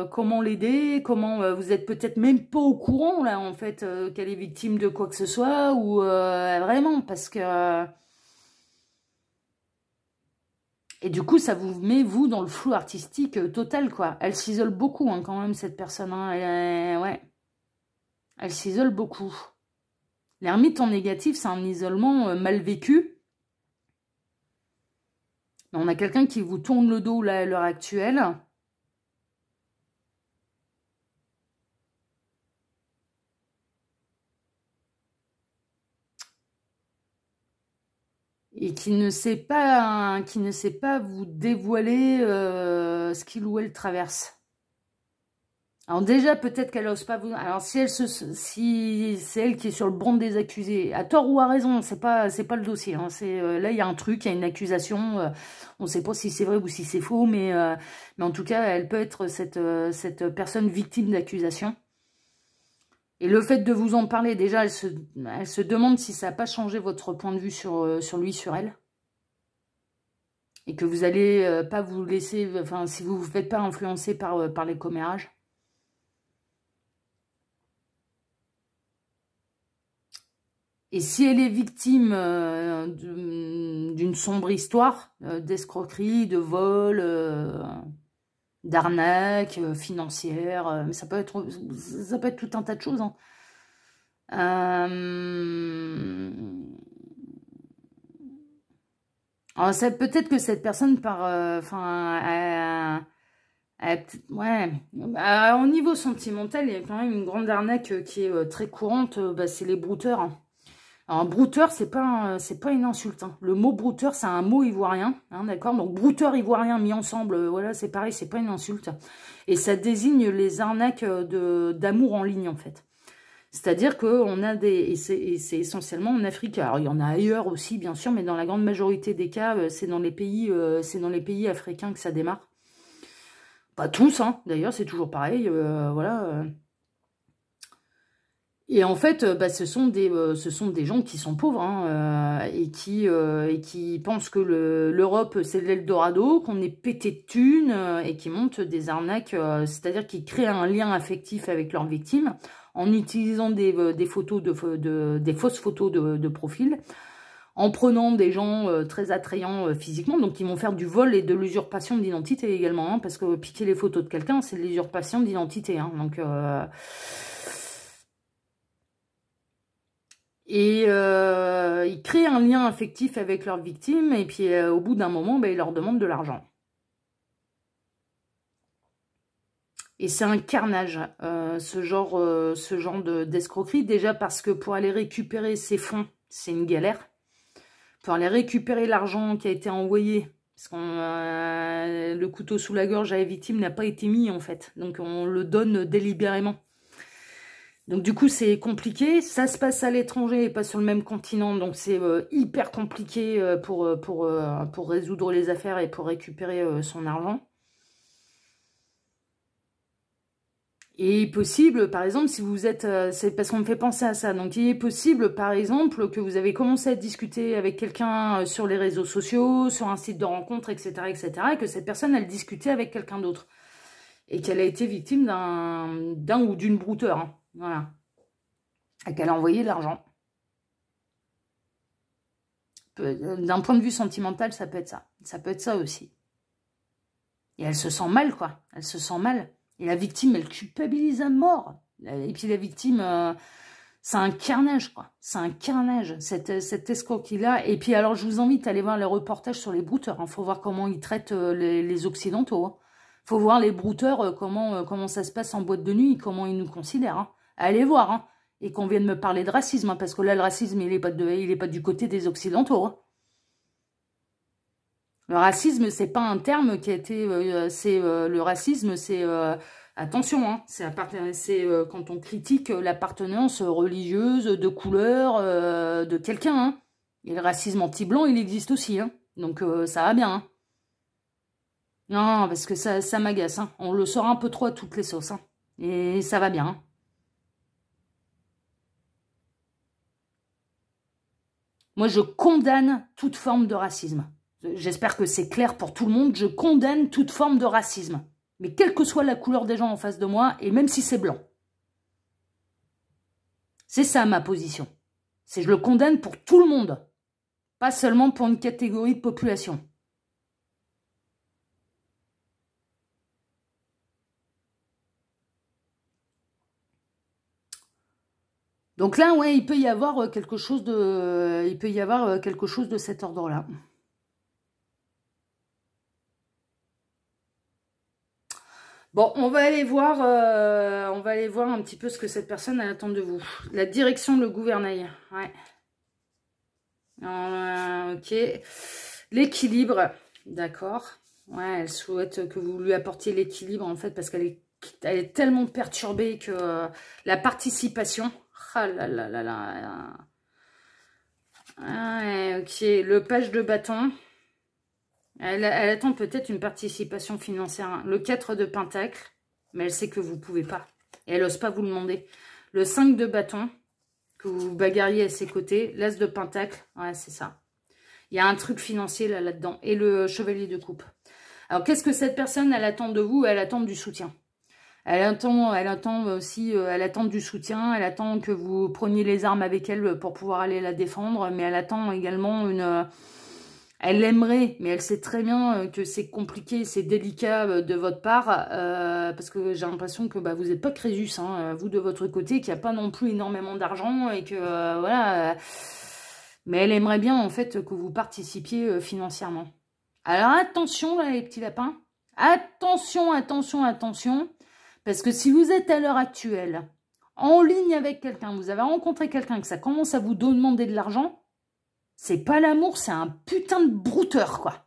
comment l'aider, comment... vous êtes peut-être même pas au courant, là, en fait, qu'elle est victime de quoi que ce soit, ou vraiment, parce que... et du coup, ça vous met, vous, dans le flou artistique total, quoi. Elle s'isole beaucoup, hein, quand même, cette personne. Hein. Ouais. Elle s'isole beaucoup. L'ermite en négatif, c'est un isolement mal vécu. On a quelqu'un qui vous tourne le dos là à l'heure actuelle. Et qui ne sait pas vous dévoiler ce qu'il ou elle traverse. Alors déjà, peut-être qu'elle n'ose pas vous... Alors si c'est elle qui est sur le banc des accusés, à tort ou à raison, c'est pas le dossier. Hein. Là, il y a un truc, il y a une accusation. On ne sait pas si c'est vrai ou si c'est faux, mais en tout cas, elle peut être cette personne victime d'accusation. Et le fait de vous en parler, déjà, elle se demande si ça n'a pas changé votre point de vue sur lui, sur elle. Et que vous allez pas vous laisser... Enfin, si vous ne vous faites pas influencer par les commérages. Et si elle est victime d'une sombre histoire, d'escroquerie, de vol, d'arnaque financière, mais ça peut être tout un tas de choses. Hein. Alors peut-être que cette personne ouais, au niveau sentimental, il y a quand même une grande arnaque qui est très courante, c'est les brouteurs. Hein. Alors, brouteur, c'est pas une insulte. Hein. Le mot brouteur, c'est un mot ivoirien, hein, d'accord? Donc, brouteur ivoirien mis ensemble, voilà, c'est pareil, c'est pas une insulte. Et ça désigne les arnaques d'amour en ligne, en fait. C'est-à-dire qu'on a et c'est essentiellement en Afrique. Alors, il y en a ailleurs aussi, bien sûr, mais dans la grande majorité des cas, c'est dans les pays africains que ça démarre. Pas tous, hein, d'ailleurs, c'est toujours pareil, voilà... Et en fait, ce sont des gens qui sont pauvres hein, et qui pensent que l'Europe, c'est l'Eldorado, qu'on est pété de thunes et qui montent des arnaques, c'est-à-dire qu'ils créent un lien affectif avec leurs victimes en utilisant des photos des fausses photos de profil, en prenant des gens très attrayants physiquement, donc ils vont faire du vol et de l'usurpation d'identité également, hein, parce que piquer les photos de quelqu'un, c'est de l'usurpation d'identité, hein, donc... Et ils créent un lien affectif avec leurs victimes et puis au bout d'un moment, ils leur demandent de l'argent. Et c'est un carnage, ce genre d'escroquerie. Déjà parce que pour aller récupérer ces fonds, c'est une galère. Pour aller récupérer l'argent qui a été envoyé, parce que le couteau sous la gorge à la victime n'a pas été mis en fait. Donc on le donne délibérément. Donc du coup, c'est compliqué. Ça se passe à l'étranger et pas sur le même continent. Donc c'est hyper compliqué pour résoudre les affaires et pour récupérer son argent. Et possible, par exemple, si vous êtes... c'est parce qu'on me fait penser à ça. Donc il est possible, par exemple, que vous avez commencé à discuter avec quelqu'un sur les réseaux sociaux, sur un site de rencontre, etc., etc., et que cette personne, elle discutait avec quelqu'un d'autre. Et qu'elle a été victime d'un ou d'une brouteur. Hein. Voilà. Et qu'elle a envoyé de l'argent. D'un point de vue sentimental, ça peut être ça. Ça peut être ça aussi. Et elle se sent mal, quoi. Elle se sent mal. Et la victime, elle culpabilise à mort. Et puis la victime, c'est un carnage, quoi. C'est un carnage, cette escroquerie-là. Et puis alors, je vous invite à aller voir les reportages sur les brouteurs. Il faut voir comment ils traitent les Occidentaux. Hein. Faut voir les brouteurs, comment ça se passe en boîte de nuit, comment ils nous considèrent. Hein. Allez voir, hein. Et qu'on vienne me parler de racisme, hein, parce que là, le racisme, il est pas du côté des Occidentaux. Hein. Le racisme, c'est pas un terme qui a été... le racisme, c'est... attention, hein, c'est quand on critique l'appartenance religieuse, de couleur, de quelqu'un. Hein. Et le racisme anti-blanc, il existe aussi. Hein. Donc, ça va bien. Hein. Non, parce que ça m'agace. Hein. On le sort un peu trop à toutes les sauces. Hein. Et ça va bien. Hein. Moi, je condamne toute forme de racisme. J'espère que c'est clair pour tout le monde. Je condamne toute forme de racisme. Mais quelle que soit la couleur des gens en face de moi, et même si c'est blanc. C'est ça ma position. C'est je le condamne pour tout le monde. Pas seulement pour une catégorie de population. Donc là, ouais, il peut y avoir quelque chose de, cet ordre-là. Bon, on va aller voir un petit peu ce que cette personne attend de vous. La direction, le gouvernail. Ouais. Ok. L'équilibre. D'accord. Ouais, elle souhaite que vous lui apportiez l'équilibre, en fait, parce elle est tellement perturbée que la participation... Ah là là là là. Ouais, ok, le page de bâton. Elle attend peut-être une participation financière. Hein. Le 4 de pentacle, mais elle sait que vous ne pouvez pas. Et elle n'ose pas vous le demander. Le 5 de bâton, que vous bagarriez à ses côtés. L'as de pentacle, ouais, c'est ça. Il y a un truc financier là-dedans. Et le chevalier de coupe. Alors, qu'est-ce que cette personne, elle attend de vous? Elle attend du soutien. Elle attend aussi, elle attend du soutien. Elle attend que vous preniez les armes avec elle pour pouvoir aller la défendre. Mais elle attend également elle l'aimerait, mais elle sait très bien que c'est compliqué, c'est délicat de votre part, parce que j'ai l'impression que vous n'êtes pas Crésus, hein, vous de votre côté, qu'il n'y a pas non plus énormément d'argent, et que voilà. Mais elle aimerait bien en fait que vous participiez financièrement. Alors attention là les petits lapins, attention, attention, attention, parce que si vous êtes à l'heure actuelle en ligne avec quelqu'un, vous avez rencontré quelqu'un, que ça commence à vous demander de l'argent, c'est pas l'amour, c'est un putain de brouteur, quoi.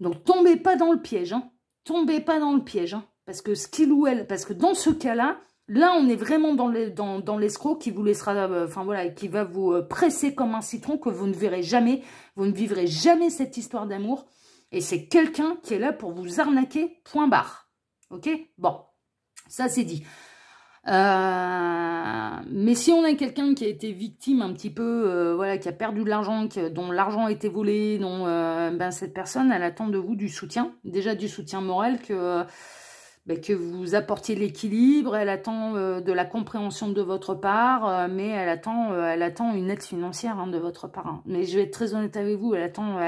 Donc, tombez pas dans le piège, hein. Tombez pas dans le piège, hein. Parce que ce qu'il ou elle, parce que dans ce cas-là, là, on est vraiment dans l'escroc qui vous laissera, enfin voilà, qui va vous presser comme un citron, que vous ne verrez jamais, vous ne vivrez jamais cette histoire d'amour. Et c'est quelqu'un qui est là pour vous arnaquer, point barre. Ok? Bon, ça c'est dit. Mais si on a quelqu'un qui a été victime un petit peu, voilà, qui a perdu de l'argent, dont l'argent a été volé, dont cette personne, elle attend de vous du soutien, déjà du soutien moral, que vous apportiez l'équilibre, elle attend de la compréhension de votre part, mais elle attend une aide financière hein, de votre part. Hein. Mais je vais être très honnête avec vous, elle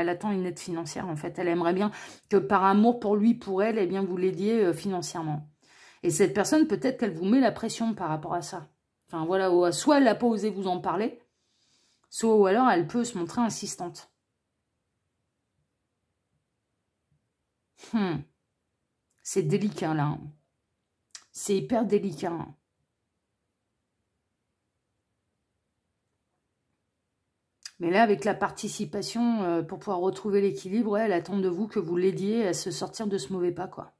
attend une aide financière en fait. Elle aimerait bien que par amour pour lui, pour elle, eh bien vous l'aidiez financièrement. Et cette personne, peut-être qu'elle vous met la pression par rapport à ça. Enfin, voilà, soit elle n'a pas osé vous en parler, soit ou alors elle peut se montrer insistante. C'est délicat, là. C'est hyper délicat. Mais là, avec la participation, pour pouvoir retrouver l'équilibre, ouais, elle attend de vous que vous l'aidiez à se sortir de ce mauvais pas, quoi.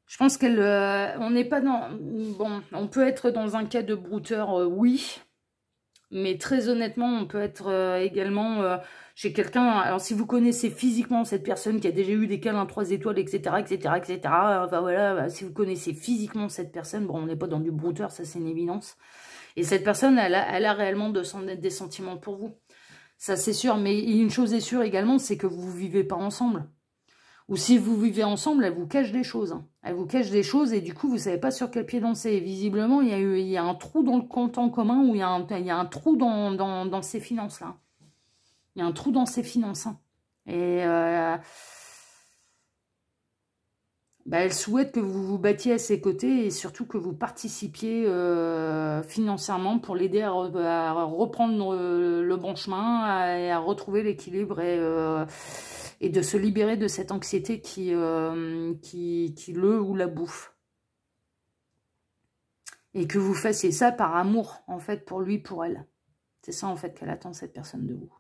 Je pense on n'est pas dans... Bon, on peut être dans un cas de brouteur, oui. Mais très honnêtement, on peut être également chez quelqu'un... Alors, si vous connaissez physiquement cette personne qui a déjà eu des câlins 3 étoiles, etc., etc., etc., enfin voilà, si vous connaissez physiquement cette personne, bon, on n'est pas dans du brouteur, ça c'est une évidence. Et cette personne, elle a réellement des sentiments pour vous. Ça c'est sûr, mais une chose est sûre également, c'est que vous ne vivez pas ensemble. Ou si vous vivez ensemble, elle vous cache des choses. Hein. Elle vous cache des choses et du coup, vous ne savez pas sur quel pied danser. Et visiblement, il y a un trou dans le compte en commun ou il y a un trou dans ses finances-là. Il y a un trou dans ses finances. Hein. Et elle souhaite que vous vous battiez à ses côtés et surtout que vous participiez financièrement pour l'aider à reprendre le bon chemin et à retrouver l'équilibre et de se libérer de cette anxiété qui le ou la bouffe. Et que vous fassiez ça par amour, en fait, pour lui, pour elle. C'est ça, en fait, qu'elle attend, cette personne de vous.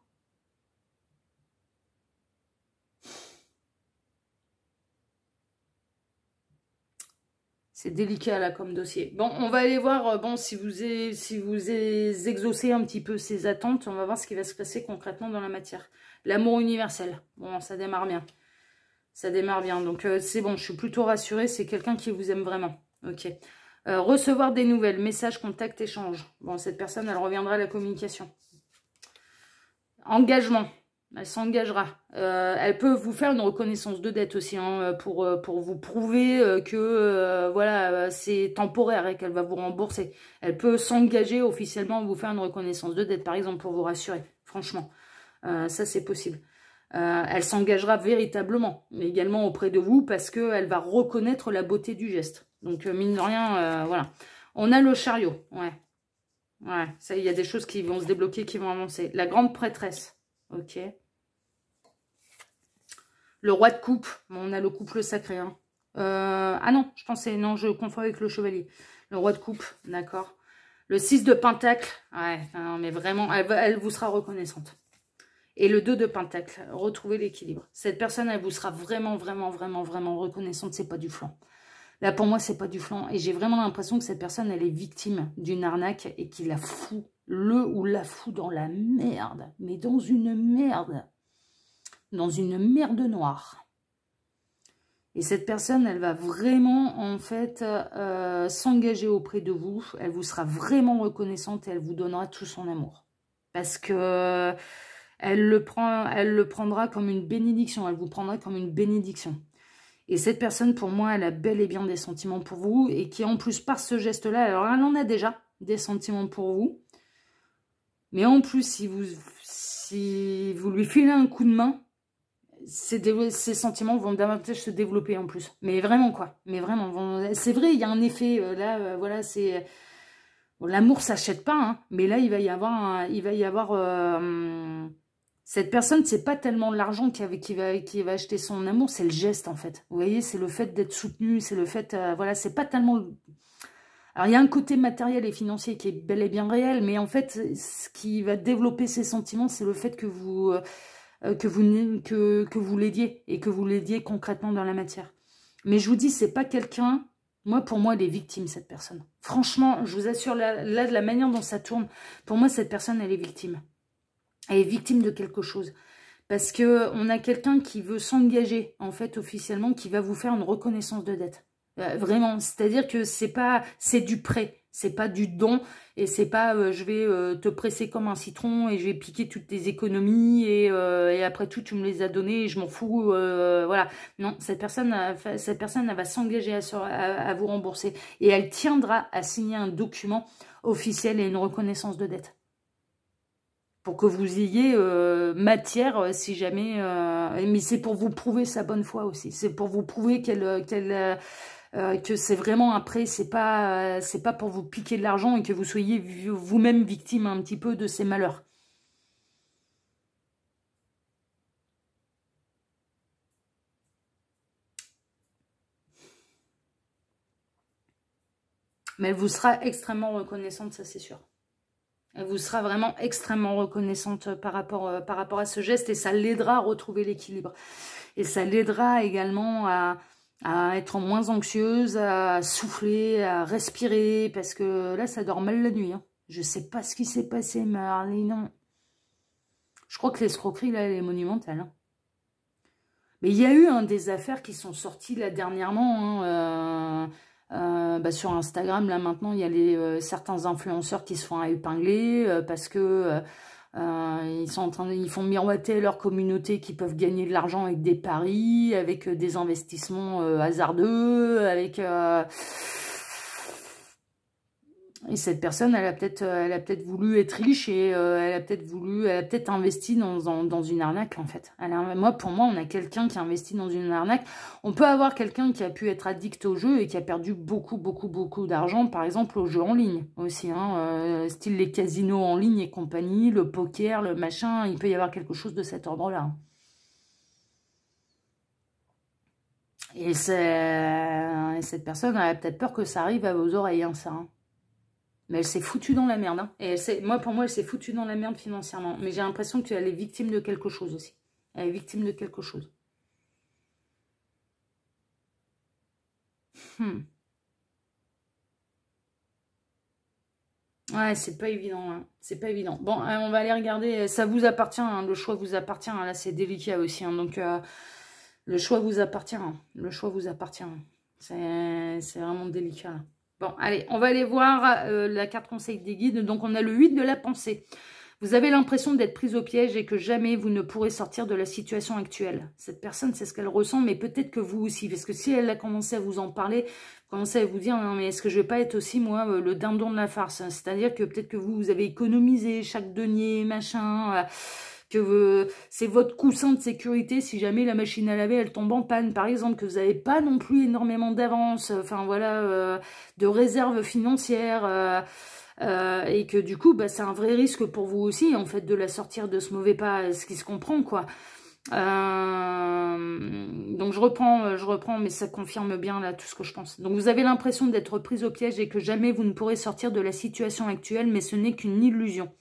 C'est délicat, là, comme dossier. Bon, on va aller voir, bon, si vous exaucez un petit peu ces attentes, on va voir ce qui va se passer concrètement dans la matière. L'amour universel. Bon, ça démarre bien. Ça démarre bien. Donc, c'est bon, je suis plutôt rassurée. C'est quelqu'un qui vous aime vraiment. Ok. Recevoir des nouvelles. Messages, contacts, échanges. Bon, cette personne, elle reviendra à la communication. Engagement. Elle s'engagera. Elle peut vous faire une reconnaissance de dette aussi, hein, pour vous prouver que voilà, c'est temporaire et qu'elle va vous rembourser. Elle peut s'engager officiellement, vous faire une reconnaissance de dette, par exemple, pour vous rassurer. Franchement, ça c'est possible. Elle s'engagera véritablement, mais également auprès de vous, parce qu'elle va reconnaître la beauté du geste. Donc, mine de rien, voilà. On a le chariot, ouais. Ouais, ça, il y a des choses qui vont se débloquer, qui vont avancer. La grande prêtresse, ok. Le roi de coupe, bon, on a le couple sacré. Hein. Ah non, je pensais, non, je confonds avec le chevalier. Le roi de coupe, d'accord. Le 6 de pentacle, ouais, non, mais vraiment, elle vous sera reconnaissante. Et le 2 de pentacle, retrouvez l'équilibre. Cette personne, elle vous sera vraiment, vraiment, vraiment, vraiment reconnaissante. C'est pas du flan. Là, pour moi, c'est pas du flan. Et j'ai vraiment l'impression que cette personne, elle est victime d'une arnaque et qu'il la fout, ou la fout dans la merde. Mais dans une merde. Dans une merde noire. Et cette personne, elle va vraiment, en fait, s'engager auprès de vous. Elle vous sera vraiment reconnaissante et elle vous donnera tout son amour. Parce que elle le prendra comme une bénédiction. Elle vous prendra comme une bénédiction. Et cette personne, pour moi, elle a bel et bien des sentiments pour vous. Et qui, en plus, par ce geste-là, alors elle en a déjà des sentiments pour vous. Mais en plus, si vous lui filez un coup de main, ces sentiments vont davantage se développer en plus. Mais vraiment, quoi. Mais vraiment. C'est vrai, il y a un effet, voilà, c'est... Bon, l'amour s'achète pas, hein, mais là, il va y avoir... cette personne, c'est pas tellement l'argent qui va acheter son amour, c'est le geste, en fait. Vous voyez, c'est le fait d'être soutenu, c'est le fait... voilà, c'est pas tellement... Alors, il y a un côté matériel et financier qui est bel et bien réel, mais en fait, ce qui va développer ces sentiments, c'est le fait que vous l'aidiez et que vous l'aidiez concrètement dans la matière. Mais je vous dis, c'est pas quelqu'un... Moi, pour moi, elle est victime, cette personne. Franchement, je vous assure, là, de la manière dont ça tourne, pour moi, cette personne, elle est victime. Elle est victime de quelque chose. Parce qu'on a quelqu'un qui veut s'engager, en fait, officiellement, qui va vous faire une reconnaissance de dette. Vraiment, c'est-à-dire que c'est du prêt. C'est pas du don et c'est pas je vais te presser comme un citron et je vais piquer toutes tes économies et après tout tu me les as données et je m'en fous, voilà. Non, cette personne elle va s'engager à vous rembourser et elle tiendra à signer un document officiel et une reconnaissance de dette pour que vous ayez matière si jamais, mais c'est pour vous prouver sa bonne foi aussi, c'est pour vous prouver que c'est vraiment un prêt, c'est pas pour vous piquer de l'argent et que vous soyez vous-même victime un petit peu de ces malheurs. Mais elle vous sera extrêmement reconnaissante, ça c'est sûr. Elle vous sera vraiment extrêmement reconnaissante par rapport à ce geste et ça l'aidera à retrouver l'équilibre. Et ça l'aidera également à être moins anxieuse, à souffler, à respirer, parce que là, ça dort mal la nuit. Hein. Je sais pas ce qui s'est passé, Marley, non. Je crois que l'escroquerie, là, elle est monumentale. Hein. Mais il y a eu des affaires qui sont sorties, là, dernièrement, sur Instagram, là, maintenant, il y a certains influenceurs qui se font épingler parce que... ils font miroiter leur communauté qui peuvent gagner de l'argent avec des paris, avec des investissements hasardeux, et cette personne, elle a peut-être voulu être riche et elle a peut-être investi dans une arnaque en fait. Pour moi, on a quelqu'un qui a investi dans une arnaque. On peut avoir quelqu'un qui a pu être addict au jeu et qui a perdu beaucoup, beaucoup, beaucoup d'argent, par exemple au jeu en ligne aussi, hein, style les casinos en ligne et compagnie, le poker, le machin. Il peut y avoir quelque chose de cet ordre-là. Et cette personne elle a peut-être peur que ça arrive à vos oreilles, hein, ça. Hein. Mais elle s'est foutue dans la merde. Hein. Et pour moi, elle s'est foutue dans la merde financièrement. Mais j'ai l'impression qu'elle est victime de quelque chose aussi. Elle est victime de quelque chose. Ouais, c'est pas évident. Hein. C'est pas évident. Bon, on va aller regarder. Ça vous appartient. Hein. Le choix vous appartient. Hein. Là, c'est délicat aussi. Hein. Donc, le choix vous appartient. Hein. Le choix vous appartient. Hein. C'est vraiment délicat. Là. Bon, allez, on va aller voir la carte conseil des guides. Donc, on a le 8 de la pensée. Vous avez l'impression d'être prise au piège et que jamais vous ne pourrez sortir de la situation actuelle. Cette personne, c'est ce qu'elle ressent, mais peut-être que vous aussi. Parce que si elle a commencé à vous en parler, commencez à vous dire, non mais est-ce que je vais pas être aussi, moi, le dindon de la farce? C'est-à-dire que peut-être que vous avez économisé chaque denier, machin... que c'est votre coussin de sécurité si jamais la machine à laver elle tombe en panne par exemple, que vous n'avez pas non plus énormément d'avance, enfin voilà, de réserve financière, et que du coup c'est un vrai risque pour vous aussi en fait de la sortir de ce mauvais pas, ce qui se comprend quoi. Donc je reprends, mais ça confirme bien là tout ce que je pense. Donc vous avez l'impression d'être prise au piège et que jamais vous ne pourrez sortir de la situation actuelle, mais ce n'est qu'une illusion.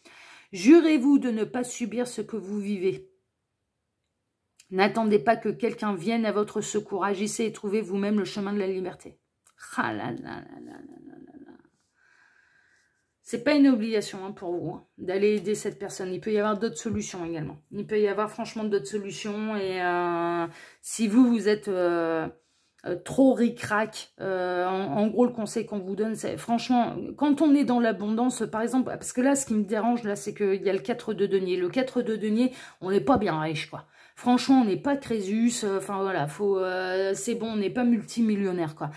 Jurez-vous de ne pas subir ce que vous vivez. N'attendez pas que quelqu'un vienne à votre secours. Agissez et trouvez vous-même le chemin de la liberté. Ah là là là là là là là. C'est pas une obligation hein, pour vous d'aller aider cette personne. Il peut y avoir d'autres solutions également. Il peut y avoir franchement d'autres solutions. Et si vous êtes trop ric-rac, en gros le conseil qu'on vous donne, c'est franchement, quand on est dans l'abondance, par exemple, parce que là ce qui me dérange là, c'est qu'il y a le 4 de denier. Le 4 de denier, on n'est pas bien riche quoi. Franchement, on n'est pas Crésus, enfin voilà, c'est bon, on n'est pas multimillionnaire, quoi.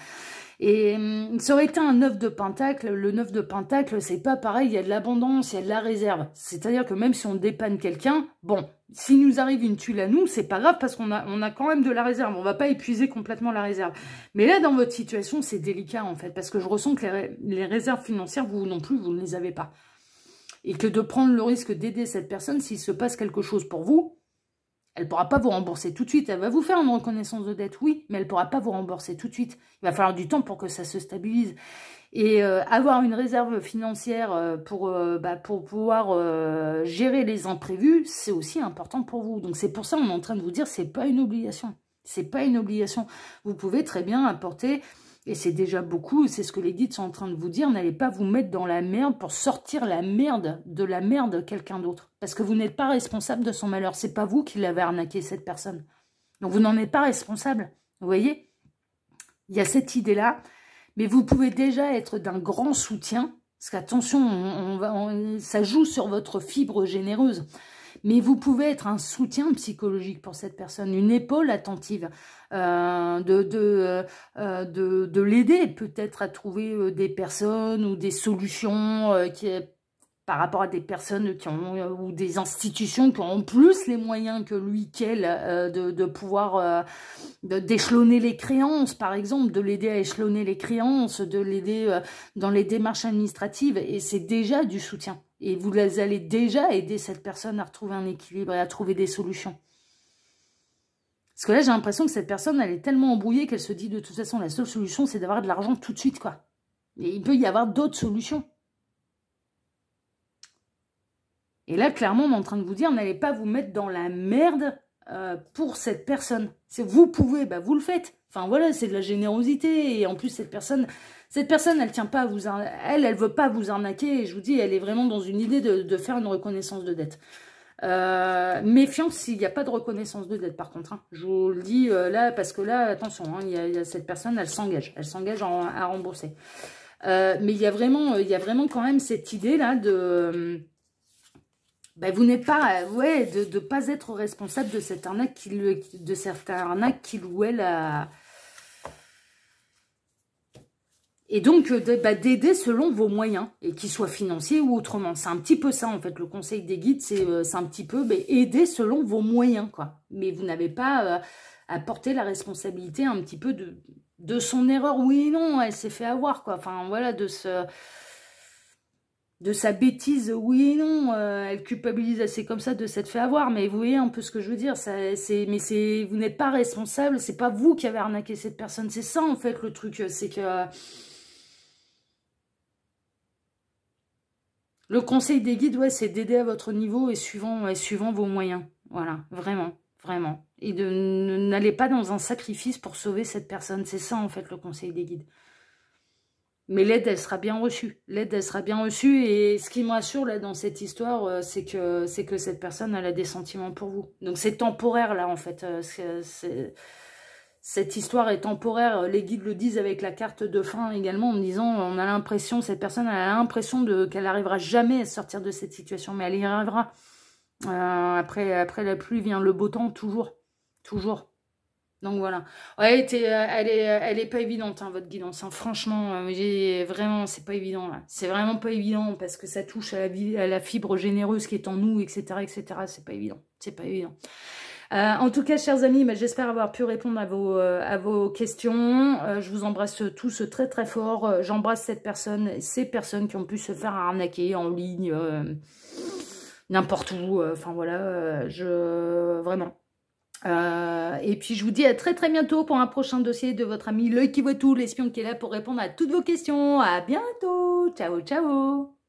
Et ça aurait été un 9 de pentacle. Le 9 de pentacle, c'est pas pareil, il y a de l'abondance, il y a de la réserve. C'est-à-dire que même si on dépanne quelqu'un, bon, s'il nous arrive une tuile à nous, c'est pas grave parce qu'on a quand même de la réserve. On va pas épuiser complètement la réserve. Mais là, dans votre situation, c'est délicat, en fait, parce que je ressens que les réserves financières, vous non plus, vous ne les avez pas. Et que de prendre le risque d'aider cette personne, s'il se passe quelque chose pour vous, elle ne pourra pas vous rembourser tout de suite. Elle va vous faire une reconnaissance de dette, oui, mais elle ne pourra pas vous rembourser tout de suite. Il va falloir du temps pour que ça se stabilise. Et avoir une réserve financière pour pouvoir gérer les imprévus, c'est aussi important pour vous. Donc c'est pour ça qu'on est en train de vous dire, c'est pas une obligation. C'est pas une obligation. Vous pouvez très bien apporter... Et c'est déjà beaucoup, c'est ce que les guides sont en train de vous dire, n'allez pas vous mettre dans la merde pour sortir la merde de quelqu'un d'autre. Parce que vous n'êtes pas responsable de son malheur. C'est pas vous qui l'avez arnaqué, cette personne. Donc vous n'en êtes pas responsable. Vous voyez? Il y a cette idée-là. Mais vous pouvez déjà être d'un grand soutien. Parce qu'attention, ça joue sur votre fibre généreuse. Mais vous pouvez être un soutien psychologique pour cette personne, une épaule attentive, de l'aider peut-être à trouver des personnes ou des solutions par rapport à des personnes qui ont ou des institutions qui ont plus les moyens que lui, qu'elle, de pouvoir d'échelonner les créances, par exemple, de l'aider à échelonner les créances, de l'aider dans les démarches administratives, et c'est déjà du soutien. Et vous allez déjà aider cette personne à retrouver un équilibre et à trouver des solutions. Parce que là, j'ai l'impression que cette personne, elle est tellement embrouillée qu'elle se dit de toute façon, la seule solution, c'est d'avoir de l'argent tout de suite, quoi. Et il peut y avoir d'autres solutions. Et là, clairement, on est en train de vous dire, n'allez pas vous mettre dans la merde pour cette personne. Vous pouvez, bah vous le faites. Enfin voilà, c'est de la générosité. Et en plus, cette personne, elle tient pas à vous, elle veut pas vous arnaquer. Et je vous dis, elle est vraiment dans une idée de faire une reconnaissance de dette. Méfiance s'il n'y a pas de reconnaissance de dette, par contre. Hein. Je vous le dis là, parce que là, attention, hein, il y a cette personne, elle s'engage à rembourser. Mais il y a vraiment quand même cette idée là de vous n'êtes pas, de pas être responsable de cette arnaque qu'il ou elle a. Et donc, d'aider selon vos moyens, et qu'ils soient financiers ou autrement. C'est un petit peu ça, en fait, le conseil des guides, c'est un petit peu aider selon vos moyens, quoi. Mais vous n'avez pas à porter la responsabilité un petit peu de son erreur. Oui et non, elle s'est fait avoir, quoi. Enfin, voilà, de sa bêtise, oui et non, elle culpabilise assez comme ça de s'être fait avoir, mais vous voyez un peu ce que je veux dire, vous n'êtes pas responsable, c'est pas vous qui avez arnaqué cette personne, c'est ça en fait le truc, c'est que le conseil des guides, ouais, c'est d'aider à votre niveau et suivant vos moyens, voilà, vraiment, vraiment, et n'allez pas dans un sacrifice pour sauver cette personne, c'est ça en fait le conseil des guides. Mais l'aide, elle sera bien reçue. L'aide, elle sera bien reçue. Et ce qui me rassure, là, dans cette histoire, c'est que cette personne, elle a des sentiments pour vous. Donc, c'est temporaire, là, en fait. Cette histoire est temporaire. Les guides le disent avec la carte de fin également, en me disant, on a l'impression, cette personne, elle a l'impression qu'elle n'arrivera jamais à sortir de cette situation. Mais elle y arrivera. Après la pluie vient le beau temps, toujours. Toujours. Donc voilà. Ouais, elle est pas évidente, hein, votre guidance. Hein. Franchement, vraiment, c'est pas évident. C'est vraiment pas évident parce que ça touche à la fibre généreuse qui est en nous, etc., etc. C'est pas évident. C'est pas évident. En tout cas, chers amis, j'espère avoir pu répondre à vos questions. Je vous embrasse tous très très fort. J'embrasse ces personnes qui ont pu se faire arnaquer en ligne, n'importe où. Enfin voilà, vraiment. Et puis je vous dis à très très bientôt pour un prochain dossier de votre ami L'œil qui voit tout, l'espion qui est là pour répondre à toutes vos questions. À bientôt, ciao ciao.